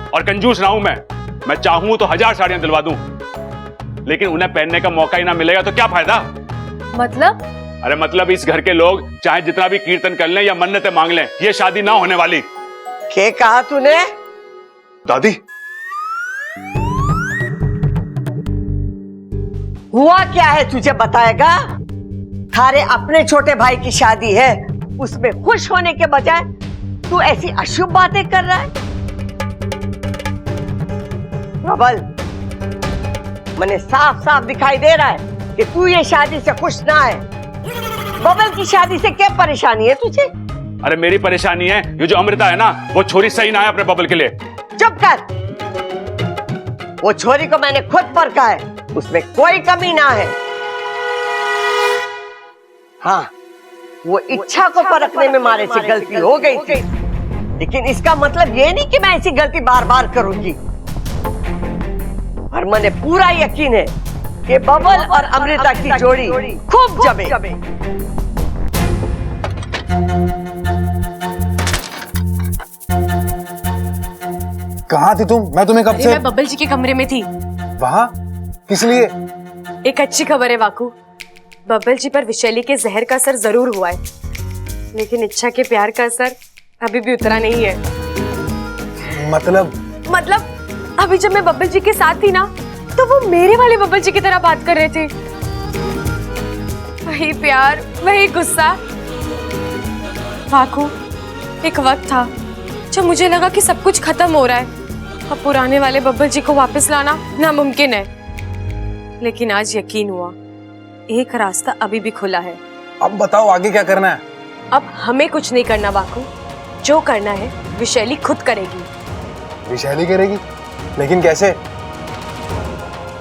और कंजूस ना हूं मैं चाहूं तो 1000 साड़ियां दिलवा दूं, लेकिन उन्हें पहनने का मौका ही ना मिलेगा तो क्या फायदा? मतलब? अरे मतलब इस घर के लोग चाहे जितना भी कीर्तन कर लें या मन्नतें मांग लें, ये शादी ना होने वाली। क्या कहा तूने? दादी, हुआ क्या है तुझे बताएगा? थारे अपने छोटे भाई की शादी है, उसमें खुश होने के बजाय तू ऐसी अशुभ बातें कर रहा है। प्रबल, मैंने साफ साफ दिखाई दे रहा है कि तू ये शादी से खुश ना है। बबल की शादी से क्या परेशानी है तुझे? अरे मेरी परेशानी है ये जो अमृता है ना, वो छोरी सही ना है अपने बबल के लिए। चुप कर। वो छोरी को मैंने खुद परखा है, उसमें कोई कमी ना है। हाँ, वो इच्छा को परखने में मारे से गलती हो गई थी, लेकिन इसका मतलब ये नहीं कि मैं ऐसी गलती बार बार करूंगी। और मुझे पूरा यकीन है कि बबल और अमृता की जोड़ी खूब जमे। कहाँ थी तुम? मैं तुम्हें कब से? मैं बब्बल जी के कमरे में थी। वहाँ? किस लिए? एक अच्छी खबर है वाकू, बब्बल जी पर विशैली के जहर का असर जरूर हुआ है, लेकिन इच्छा के प्यार का असर अभी भी उतरा नहीं है। मतलब अभी जब मैं बब्बल जी के साथ थी ना, तो वो मेरे वाले बब्बल जी की तरह बात कर रहे थे। वही प्यार, वही गुस्सा। वाकू, एक वक्त था जब मुझे लगा कि सब कुछ खत्म हो रहा है, अब पुराने वाले बब्बल जी को वापस लाना नामुमकिन है, लेकिन आज यकीन हुआ एक रास्ता अभी भी खुला है। अब बताओ आगे क्या करना है? अब हमें कुछ नहीं करना वाकू, जो करना है विशैली खुद करेगी। विशैली करेगी? लेकिन कैसे?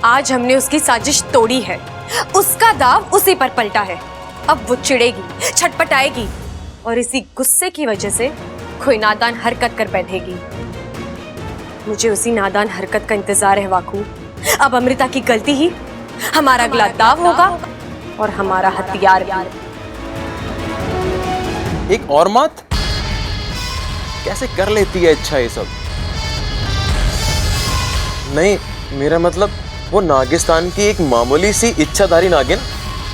आज हमने उसकी साजिश तोड़ी है, उसका दाव उसी पर पलटा है। अब वो चिढ़ेगी, छटपटाएगी और इसी गुस्से की वजह से कोई नादान हरकत कर बैठेगी। मुझे उसी नादान हरकत का इंतजार है वाकू। अब अमृता की गलती ही हमारा अगला दाव होगा और हमारा हथियार भी। एक और मत, कैसे कर लेती है इच्छा ये सब? नहीं, मेरा मतलब वो नागिस्तान की एक मामूली सी इच्छाधारी नागिन,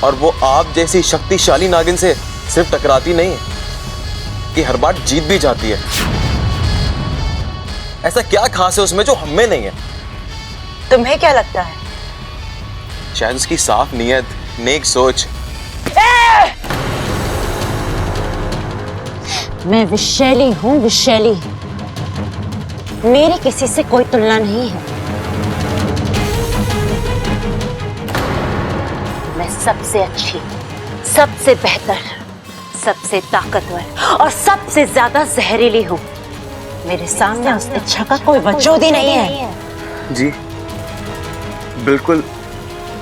और वो आप जैसी शक्तिशाली नागिन से सिर्फ टकराती नहीं है कि हर बार जीत भी जाती है। ऐसा क्या खास है उसमें जो हमें नहीं है? तुम्हें क्या लगता है? शायद उसकी साफ नीयत, नेक सोच। मैं विशैली हूँ, विशैली। मेरी किसी से कोई तुलना नहीं है। मैं सबसे अच्छी, सबसे बेहतर, सबसे ताकतवर और सबसे ज्यादा जहरीली हूँ। मेरे सामने उस इच्छा का कोई वजूद ही नहीं है। जी बिल्कुल,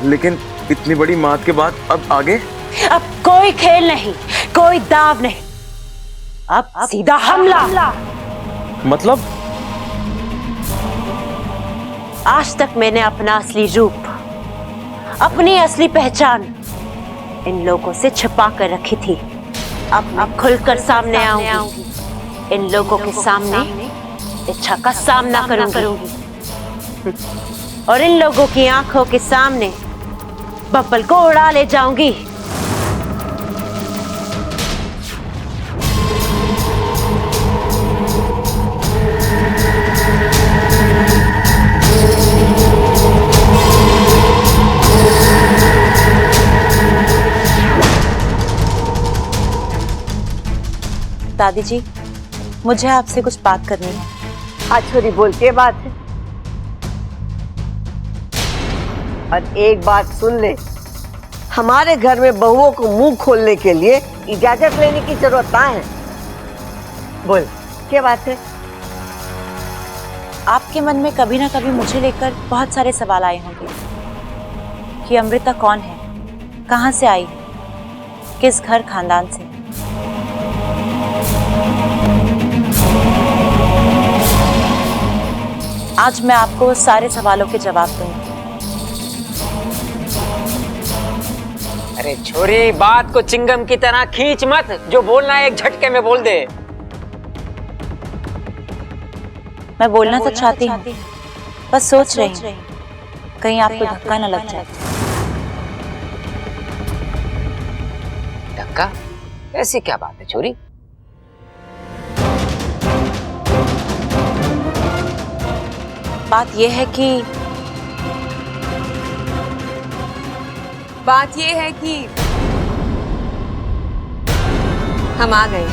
लेकिन इतनी बड़ी मात के बाद अब आगे? अब कोई खेल नहीं, कोई दाव नहीं, अब सीधा हमला। मतलब? आज तक मैंने अपना असली रूप, अपनी असली पहचान इन लोगों से छिपा कर रखी थी। अब खुलकर सामने आऊंगी, इन लोगों के सामने इच्छा का सामना करूंगी और इन लोगों की आंखों के सामने बब्बल को उड़ा ले जाऊंगी। दादी जी, मुझे आपसे कुछ बात करनी है। आज छोरी बोल के बात है, और एक बात सुन ले, हमारे घर में बहुओं को मुंह खोलने के लिए इजाजत लेने की जरूरत ना है। बोल, क्या बात है? आपके मन में कभी ना कभी मुझे लेकर बहुत सारे सवाल आए होंगे कि अमृता कौन है, कहां से आई है, किस घर खानदान से। आज मैं आपको सारे सवालों के जवाब दूंगी। अरे छोरी, बात को चिंगम की तरह खींच मत, जो बोलना है एक झटके में बोल दे। मैं बोलना तो चाहती हूँ, बस सोच रही हूँ कहीं आपको धक्का न लग जाए। धक्का? ऐसी क्या बात है छोरी? बात यह है कि हम आ गए।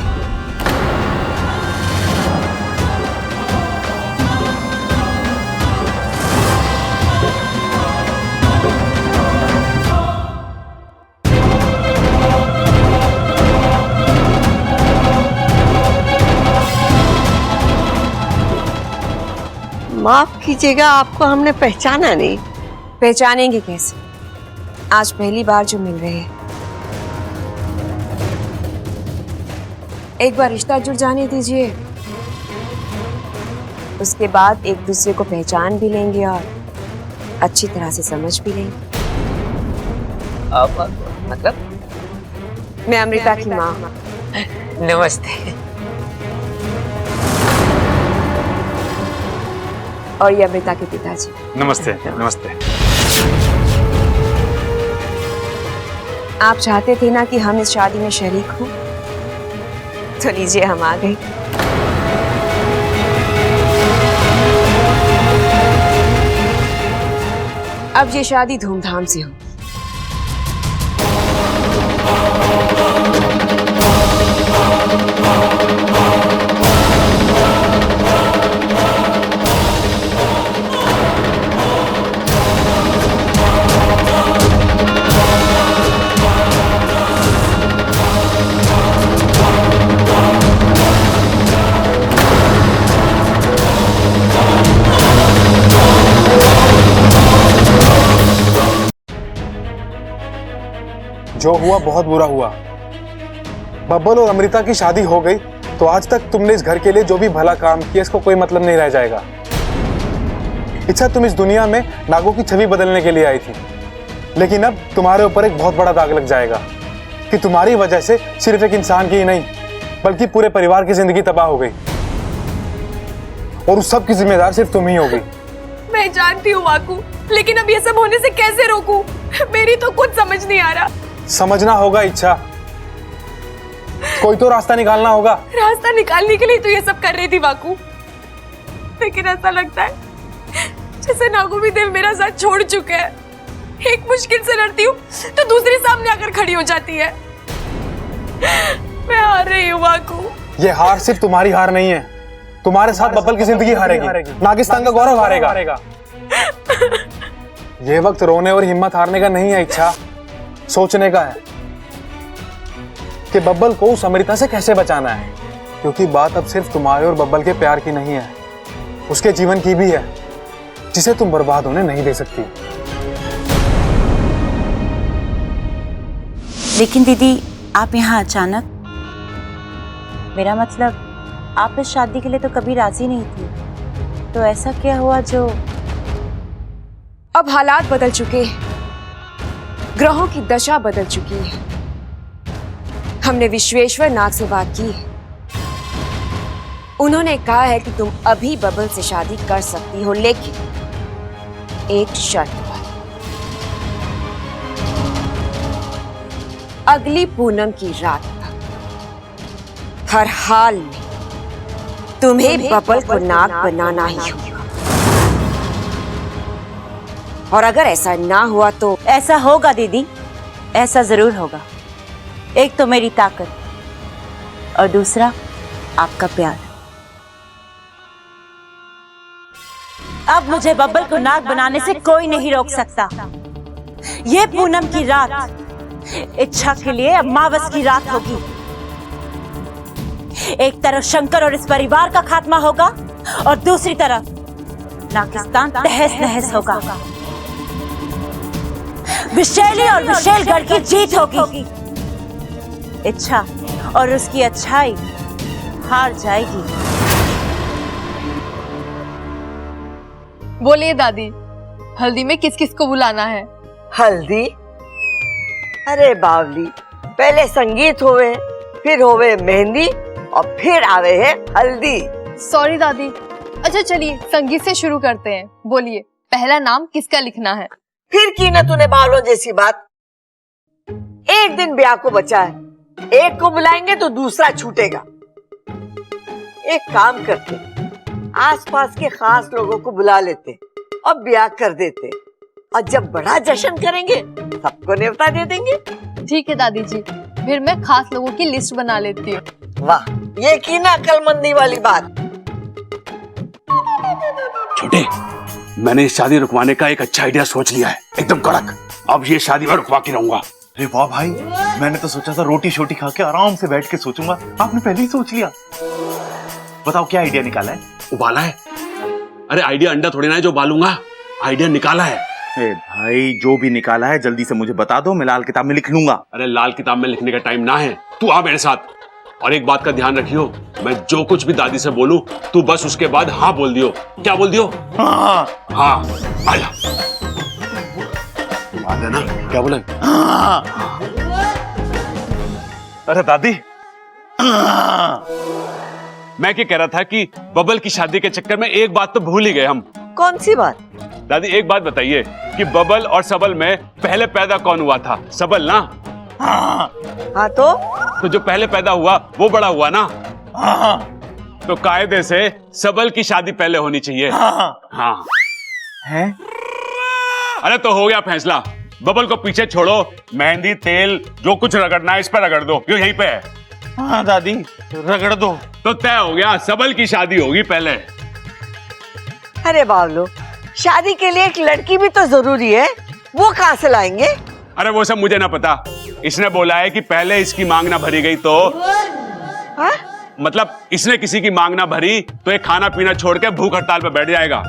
माफ कीजिएगा, आपको हमने पहचाना नहीं। पहचानेंगे कैसे? आज पहली बार जो मिल रहे हैं। एक बार रिश्ता जुड़ जाने दीजिए, उसके बाद एक दूसरे को पहचान भी लेंगे और अच्छी तरह से समझ भी लेंगे। मतलब? मैं अमृता की माँ। नमस्ते। और ये अमृता के पिताजी। नमस्ते। नमस्ते। आप चाहते थे ना कि हम इस शादी में शरीक हों, तो लीजिए हम आ गए। अब ये शादी धूमधाम से हो। जो हुआ बहुत बुरा हुआ। बब्बल और अमृता की शादी हो गई तो आज तक तुमने इस घर के लिए जो भी भला काम किया इसको कोई मतलब नहीं रह जाएगा। इच्छा, तुम इस दुनिया में नागों की छवि बदलने के लिए आई थी, लेकिन अब तुम्हारे ऊपर एक बहुत बड़ा दाग लग जाएगा कि तुम्हारी वजह से सिर्फ एक इंसान की ही नहीं बल्कि पूरे परिवार की जिंदगी तबाह हो गई, और उस सब की जिम्मेदार सिर्फ तुम ही होगी। मैं जानती हूँ वाकू, लेकिन अब ये सब होने से कैसे रोकूं? मेरी तो कुछ समझ नहीं आ रहा। समझना होगा इच्छा, कोई तो रास्ता निकालना होगा। रास्ता निकालने के लिए तो ये सब कर रही थी वाकू, लेकिन ऐसा लगता है जैसे नागू भी दिल मेरा साथ छोड़ चुके हैं। एक मुश्किल से लड़ती हूँ तो दूसरी सामने आकर खड़ी हो जाती है। मैं हार रही हूँ वाकू। ये हार सिर्फ तुम्हारी हार नहीं है, तुम्हारे साथ बब्बल की जिंदगी हारेगी, नागिस्तान का गौरव हारेगा। ये वक्त रोने और हिम्मत हारने का नहीं है इच्छा, सोचने का है कि बब्बल को उस अमृता से कैसे बचाना है, क्योंकि बात अब सिर्फ तुम्हारे और बब्बल के प्यार की नहीं है, उसके जीवन की भी है, जिसे तुम बर्बाद होने नहीं दे सकती। लेकिन दीदी, आप यहाँ अचानक? मेरा मतलब आप इस शादी के लिए तो कभी राजी नहीं थी, तो ऐसा क्या हुआ जो? अब हालात बदल चुके हैं, ग्रहों की दशा बदल चुकी है। हमने विश्वेश्वर नाग से बात की है, उन्होंने कहा है कि तुम अभी बब्बल से शादी कर सकती हो, लेकिन एक शर्त पर। अगली पूनम की रात तक हर हाल में तुम्हें बब्बल को नाग बनाना ही होगा, और अगर ऐसा ना हुआ तो? ऐसा होगा दीदी, ऐसा जरूर होगा। एक तो मेरी ताकत और दूसरा आपका प्यार। अब मुझे बब्बल को नाग बनाने से कोई नहीं रोक सकता। ये पूनम की रात इच्छा के लिए अमावस की रात होगी। एक तरफ शंकर और इस परिवार का खात्मा होगा और दूसरी तरफ नागिस्तान तहस नहस होगा। विशैली और विशैलगढ़ की जीत होगी। इच्छा और उसकी अच्छाई हार जाएगी। बोलिए दादी, हल्दी में किस किस को बुलाना है? हल्दी? अरे बावली, पहले संगीत होवे, फिर होवे मेहंदी और फिर आवे है हल्दी। सॉरी दादी। अच्छा चलिए संगीत से शुरू करते हैं। बोलिए पहला नाम किसका लिखना है? फिर की ना तूने बावलों जैसी बात। एक दिन ब्याह को बचा है, एक को बुलाएंगे तो दूसरा छूटेगा। एक काम करते, आसपास के खास लोगों को बुला लेते और ब्याह कर देते, और जब बड़ा जश्न करेंगे सबको न्योता दे देंगे। ठीक है दादी जी, फिर मैं खास लोगों की लिस्ट बना लेती हूँ। वाह, ये की ना अक्लमंदी वाली बात। छोटे, मैंने इस शादी रुकवाने का एक अच्छा आइडिया सोच लिया है, एकदम कड़क। अब ये शादी मैं रुकवा के रहूंगा। अरे वाह भाई, मैंने तो सोचा था रोटी शोटी खा के आराम से बैठ के सोचूंगा, आपने पहले ही सोच लिया। बताओ क्या आइडिया निकाला है? उबाला है। अरे आइडिया अंडा थोड़ी ना है जो उबालूंगा, आइडिया निकाला है। अरे भाई, जो भी निकाला है जल्दी से मुझे बता दो, मैं लाल किताब में लिख लूंगा। अरे लाल किताब में लिखने का टाइम ना है, तू आ मेरे साथ। और एक बात का ध्यान रखियो, मैं जो कुछ भी दादी से बोलूं तू बस उसके बाद हाँ बोल दियो। क्या बोल दियो? हाँ हाँ। आया ना, क्या बोले? हाँ। अरे दादी, मैं क्या कह रहा था कि बबल की शादी के चक्कर में एक बात तो भूल ही गए हम। कौन सी बात? दादी एक बात बताइए कि बबल और सबल में पहले पैदा कौन हुआ था? सबल ना? हाँ तो जो पहले पैदा हुआ वो बड़ा हुआ ना? हाँ। तो कायदे से सबल की शादी पहले होनी चाहिए। हाँ। है? अरे तो हो गया फैसला, बबल को पीछे छोड़ो, मेहंदी तेल जो कुछ रगड़ना है इस पर रगड़ दो, यो यहीं पे है। हाँ दादी, रगड़ दो। तो तय हो गया, सबल की शादी होगी पहले। अरे बावलो, शादी के लिए एक लड़की भी तो जरूरी है, वो कहाँ से लाएंगे? अरे वो सब मुझे ना पता, इसने बोला है कि पहले इसकी मांग ना भरी गई तो हा? मतलब इसने किसी की मांग ना भरी तो एक खाना पीना छोड़ के भूख हड़ताल पे बैठ जाएगा।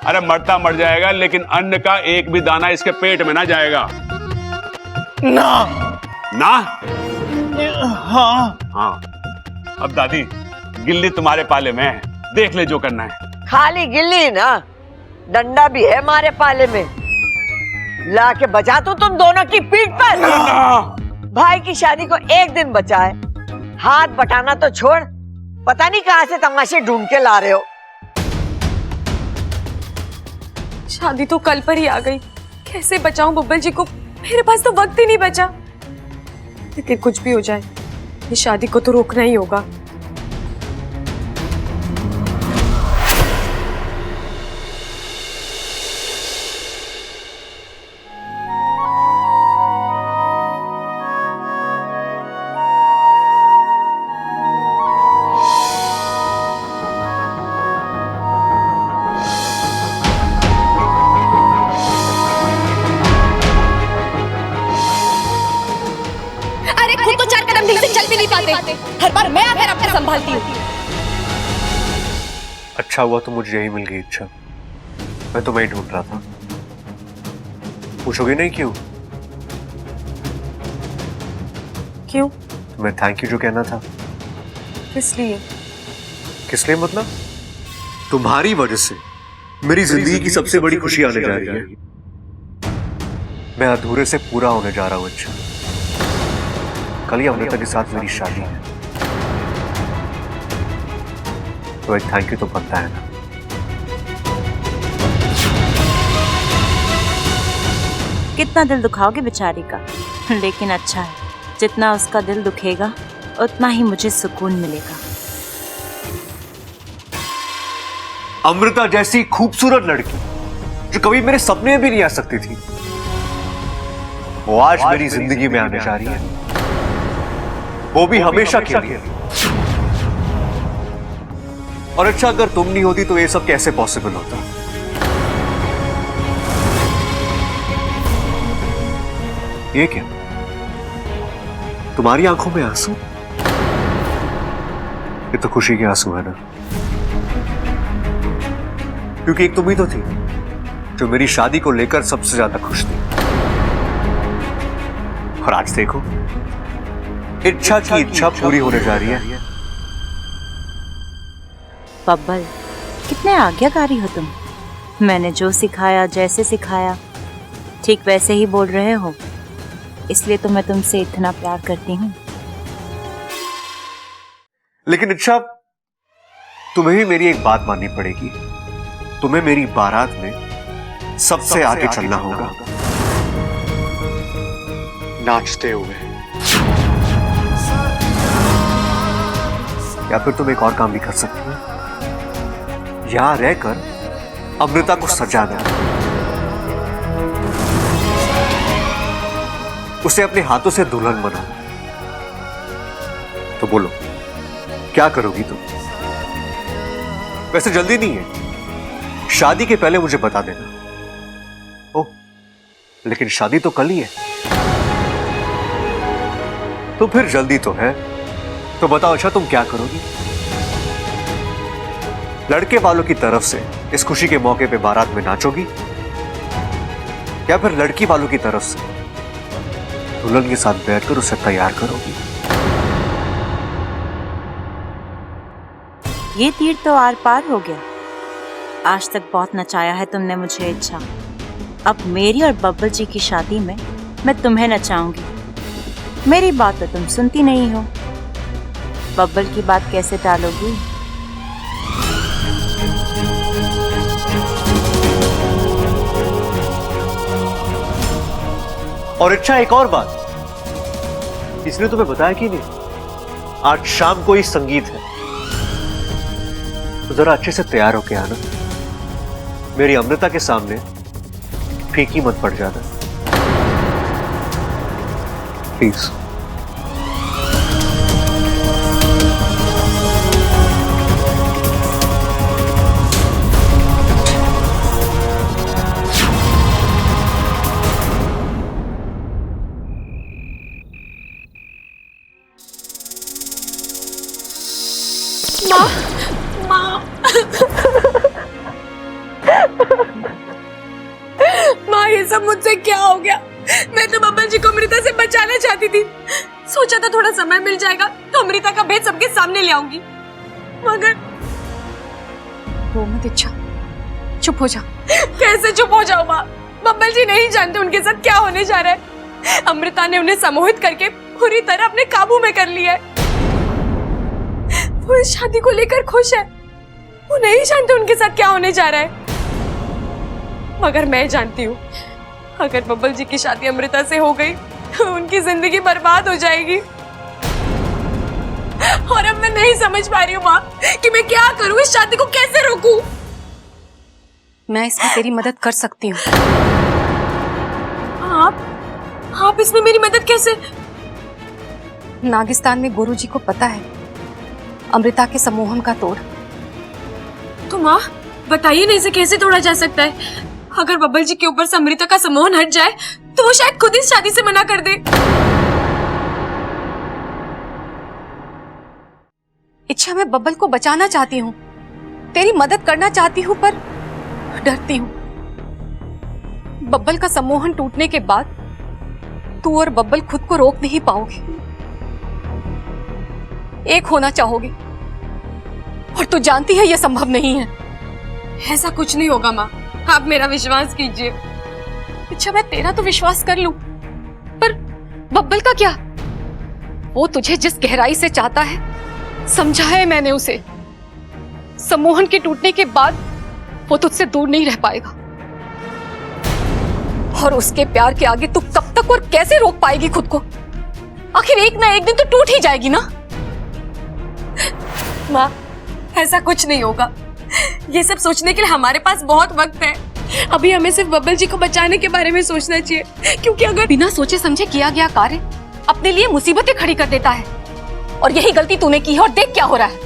अरे मरता मर जाएगा, लेकिन अन्न का एक भी दाना इसके पेट में ना जाएगा। ना ना? हाँ। हाँ। अब दादी गिल्ली तुम्हारे पाले में है, देख ले जो करना है। खाली गिल्ली ना, डंडा भी है हमारे पाले में, ला के बजा तो तुम दोनों की पीठ पर। भाई की शादी को एक दिन बचा है, हाथ बटाना तो छोड़, पता नहीं कहां से तमाशे ढूंढ के ला रहे हो। शादी तो कल पर ही आ गई, कैसे बचाऊं बब्बल जी को? मेरे पास तो वक्त ही नहीं बचा। लेकिन कुछ भी हो जाए, ये शादी को तो रोकना ही होगा। हर बार मैं आकर आपको संभालती हूँ। अच्छा हुआ तो मुझे यही मिल गई इच्छा, मैं तो वही ढूंढ रहा था। पूछोगे नहीं क्यों? क्यों? तुम्हें थैंक यू जो कहना था। किस लिए? किस लिए मतलब? तुम्हारी वजह से मेरी जिंदगी की सबसे बड़ी खुशी आने जा रही है। मैं अधूरे से पूरा होने जा रहा हूँ अच्छा। कल ही अमृता के साथ मेरी शादी है, तो एक थैंक यू तो बनता है ना। कितना दिल दुखाओगे बेचारी का, लेकिन अच्छा है, जितना उसका दिल दुखेगा उतना ही मुझे सुकून मिलेगा। अमृता जैसी खूबसूरत लड़की जो कभी मेरे सपने में भी नहीं आ सकती थी, वो आज मेरी जिंदगी में आने जा रही है, वो भी हमेशा के लिए। और अच्छा, अगर तुम नहीं होती तो ये सब कैसे पॉसिबल होता? ये क्या, तुम्हारी आंखों में आंसू? ये तो खुशी के आंसू है ना, क्योंकि एक तुम ही तो थी जो मेरी शादी को लेकर सबसे ज्यादा खुश थी। और आज देखो, इच्छा की इच्छा पूरी होने जा रही है। बब्बल, कितने आज्ञाकारी हो तुम। मैंने जो सिखाया, जैसे सिखाया, ठीक वैसे ही बोल रहे हो, इसलिए तो मैं तुमसे इतना प्यार करती हूँ। लेकिन इच्छा, तुम्हें भी मेरी एक बात माननी पड़ेगी। तुम्हें मेरी बारात में सबसे आगे चलना होगा, नाचते हुए। या फिर तुम एक और काम भी कर सकती हो, यहां रहकर अमृता को सजाना, उसे अपने हाथों से दुल्हन बनाना। तो बोलो, क्या करोगी तुम? वैसे जल्दी नहीं है, शादी के पहले मुझे बता देना। ओह, लेकिन शादी तो कल ही है। तो फिर जल्दी तो है, तो बताओ अच्छा, तुम क्या करोगी? लड़के वालों की तरफ से इस खुशी के मौके पे बारात में नाचोगी, या फिर लड़की वालों की तरफ से दुल्हन के साथ बैठकर उसे तैयार करोगी? ये तीर तो आर पार हो गया। आज तक बहुत नचाया है तुमने मुझे इच्छा। अब मेरी और बब्बल जी की शादी में मैं तुम्हें नचाऊंगी। मेरी बात तो तुम सुनती नहीं हो। बब्बल की बात कैसे टालोगी? और अच्छा, एक और बात, इसने तुम्हें बताया कि नहीं, आज शाम को ही संगीत है, तो जरा अच्छे से तैयार होके आना। मेरी अमृता के सामने फीकी मत पड़ जाना, प्लीज। माँ, ये सब मुझसे क्या हो गया? मैं तो बब्बल जी को अमृता से बचाना चाहती थी। सोचा था थोड़ा समय मिल जाएगा तो अमृता का भेद सबके सामने ले आऊंगी, मगर रो मत इच्छा, चुप हो जा। कैसे चुप हो जाऊं माँ? बब्बल जी नहीं जानते उनके साथ क्या होने जा रहा है। अमृता ने उन्हें सम्मोहित करके पूरी तरह अपने काबू में कर लिया है। वो इस शादी को लेकर खुश है। वो नहीं जानते उनके साथ क्या होने जा रहा है, मगर मैं जानती हूँ, अगर बब्बल जी की शादी अमृता से हो गई तो उनकी जिंदगी बर्बाद हो जाएगी। और अब मैं नहीं समझ पा रही हूँ माँ कि मैं क्या करूँ, इस शादी को कैसे रोकूं? मैं इसमें तेरी मदद कर सकती हूँ। आप इसमें मेरी मदद कैसे? नागिस्तान में गुरुजी को पता है अमृता के सम्मोहन का तोड़। तो माँ बताइए ना, इसे कैसे तोड़ा जा सकता है? अगर बब्बल जी के ऊपर से अमृता का सम्मोहन हट जाए तो वो शायद खुद इस शादी से मना कर दे। इच्छा, मैं बब्बल को बचाना चाहती हूँ, तेरी मदद करना चाहती हूँ, पर डरती हूँ बब्बल का सम्मोहन टूटने के बाद तू और बब्बल खुद को रोक नहीं पाओगे। एक होना चाहोगे और तू जानती है यह संभव नहीं है। ऐसा कुछ नहीं होगा माँ, आप मेरा विश्वास कीजिए। अच्छा, मैं तेरा तो विश्वास कर लूं, पर बब्बल का क्या? वो तुझे जिस गहराई से चाहता है, समझा है मैंने उसे। सम्मोहन के टूटने के बाद वो तुझसे दूर नहीं रह पाएगा, और उसके प्यार के आगे तू कब तक और कैसे रोक पाएगी खुद को? आखिर एक ना एक दिन तो टूट ही जाएगी ना। माँ, ऐसा कुछ नहीं होगा। ये सब सोचने के लिए हमारे पास बहुत वक्त है। अभी हमें सिर्फ बब्बल जी को बचाने के बारे में सोचना चाहिए, क्योंकि अगर बिना सोचे समझे किया गया कार्य अपने लिए मुसीबतें खड़ी कर देता है, और यही गलती तूने की है, और देख क्या हो रहा है।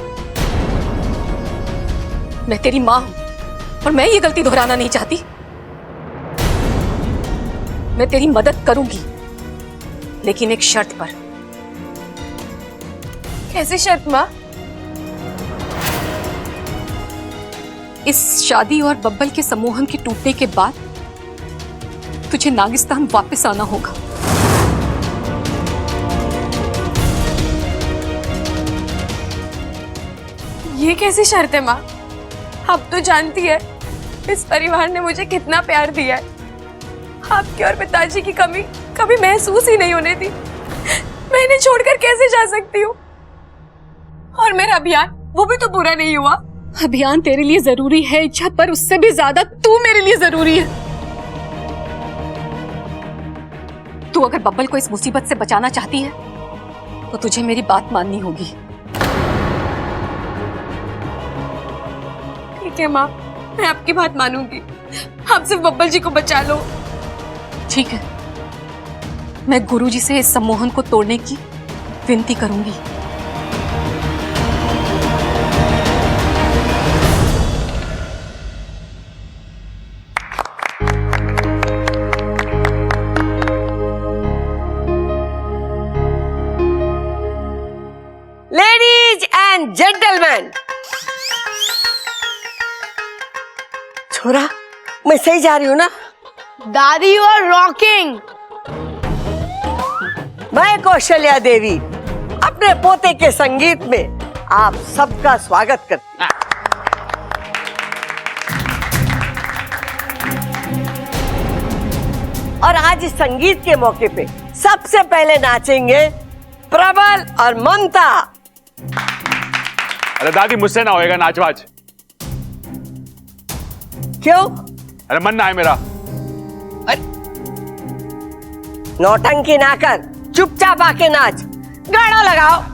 मैं तेरी माँ हूं और मैं ये गलती दोहराना नहीं चाहती। मैं तेरी मदद करूंगी, लेकिन एक शर्त पर। कैसी शर्त माँ? इस शादी और बब्बल के सम्मोहन के टूटने के बाद तुझे नागिस्तान वापस आना होगा। ये कैसी शर्त है माँ? अब तो जानती है इस परिवार ने मुझे कितना प्यार दिया है। आपके और पिताजी की कमी कभी महसूस ही नहीं होने दी। मैं इन्हें छोड़कर कैसे जा सकती हूँ? और मेरा अभियान वो भी तो पूरा नहीं हुआ। अभियान तेरे लिए जरूरी है इच्छा, पर उससे भी ज्यादा तू मेरे लिए जरूरी है। तू अगर बब्बल को इस मुसीबत से बचाना चाहती है तो तुझे मेरी बात माननी होगी। ठीक है माँ, मैं आपकी बात मानूंगी। आप सिर्फ बब्बल जी को बचा लो। ठीक है, मैं गुरुजी से इस सम्मोहन को तोड़ने की विनती करूंगी। लेडीज एंड जेंटलमैन, छोरा मैं सही जा रही हूँ ना? दादी यू आर रॉकिंग। मैं कौशल्या देवी अपने पोते के संगीत में आप सबका स्वागत करती हूँ। और आज इस संगीत के मौके पे सबसे पहले नाचेंगे प्रबल और ममता। अरे दादी, मुझसे ना होएगा नाच वाच। क्यों? अरे मन ना है मेरा। नौटंकी ना कर, चुपचाप आके नाच। गाना लगाओ।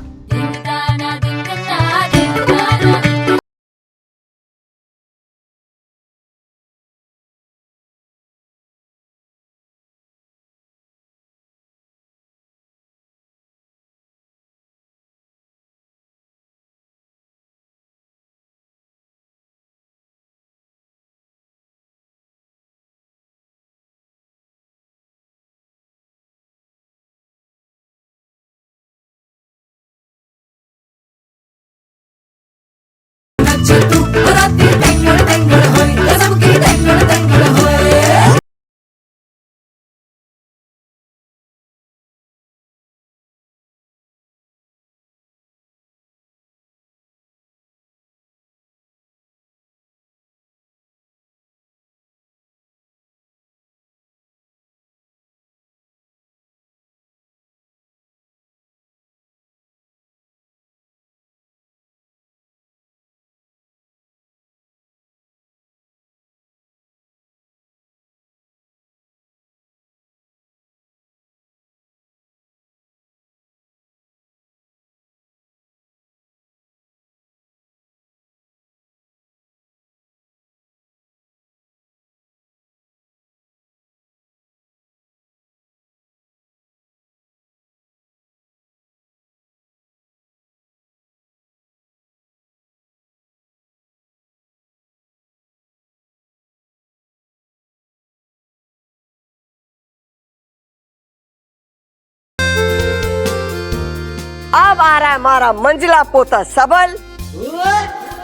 अब आ रहा है हमारा मंजिला पोता सबल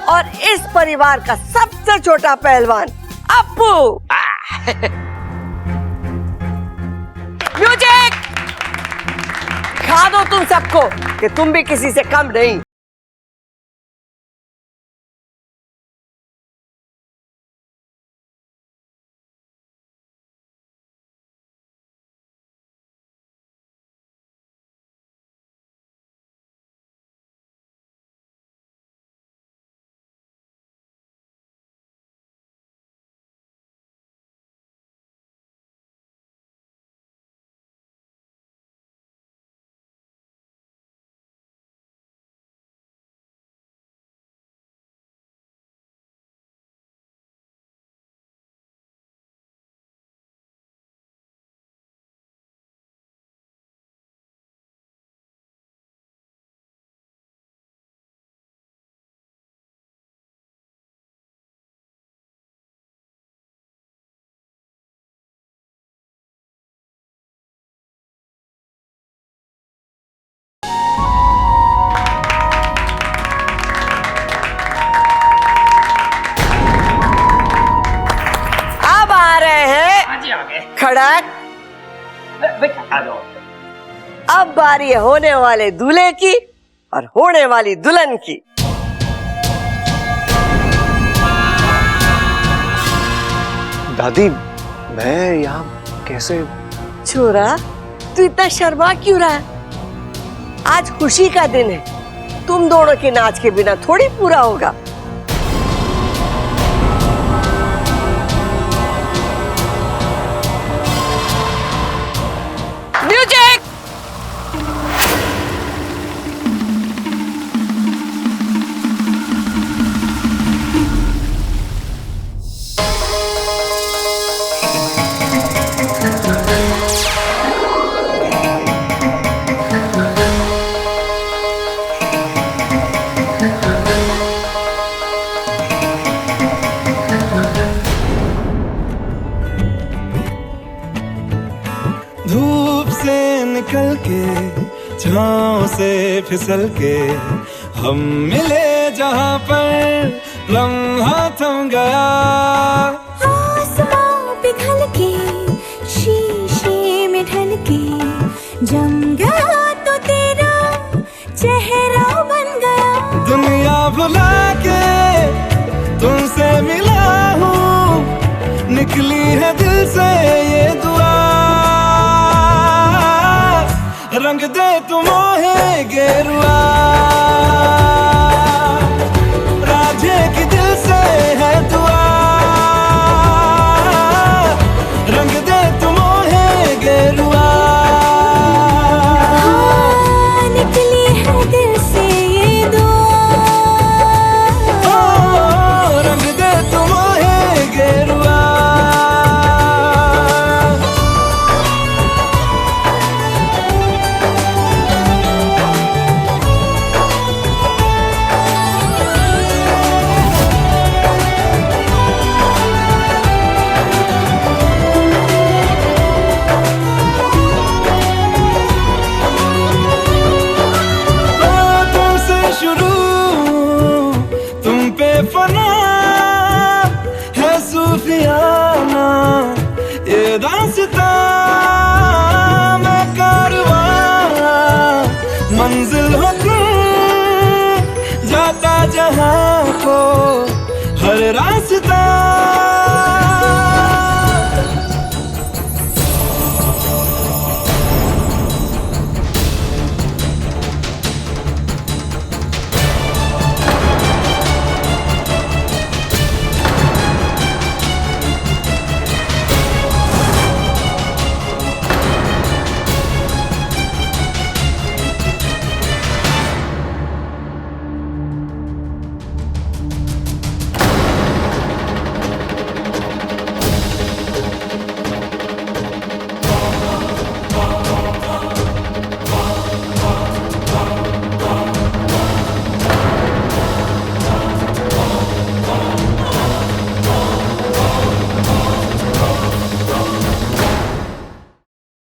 और इस परिवार का सबसे छोटा पहलवान अप्पू। म्यूजिक! खा दो तुम सबको कि तुम भी किसी से कम नहीं। जी आ गए। खड़क, आ जाओ। अब बारी है होने वाले दूल्हे की और होने वाली दुल्हन की। दादी, मैं यहाँ कैसे? छोरा, तू इतना शर्मा क्यों रहा है? आज खुशी का दिन है, तुम दोनों के नाच के बिना थोड़ी पूरा होगा। म्यूजिक! धूप से निकल के छाँव से फिसल के हम मिले जहाँ पर लम्हा थम गया। आसमां पिघल के शीशे में ढल के जम गया तो तेरा चेहरा बन गया। दुनिया भुला के तुमसे मिला हूँ, निकली है दिल से ये दुआ। रंग दे तुम मोहे गेरुआ, राधे की दिल से है दुआ। रंग दे तुम मोहे गेरुआ, निकली है दिल से ये दुआ। रंग दे तुम मोहे गेरुआ। फना है सूफियाना ये दास्तां।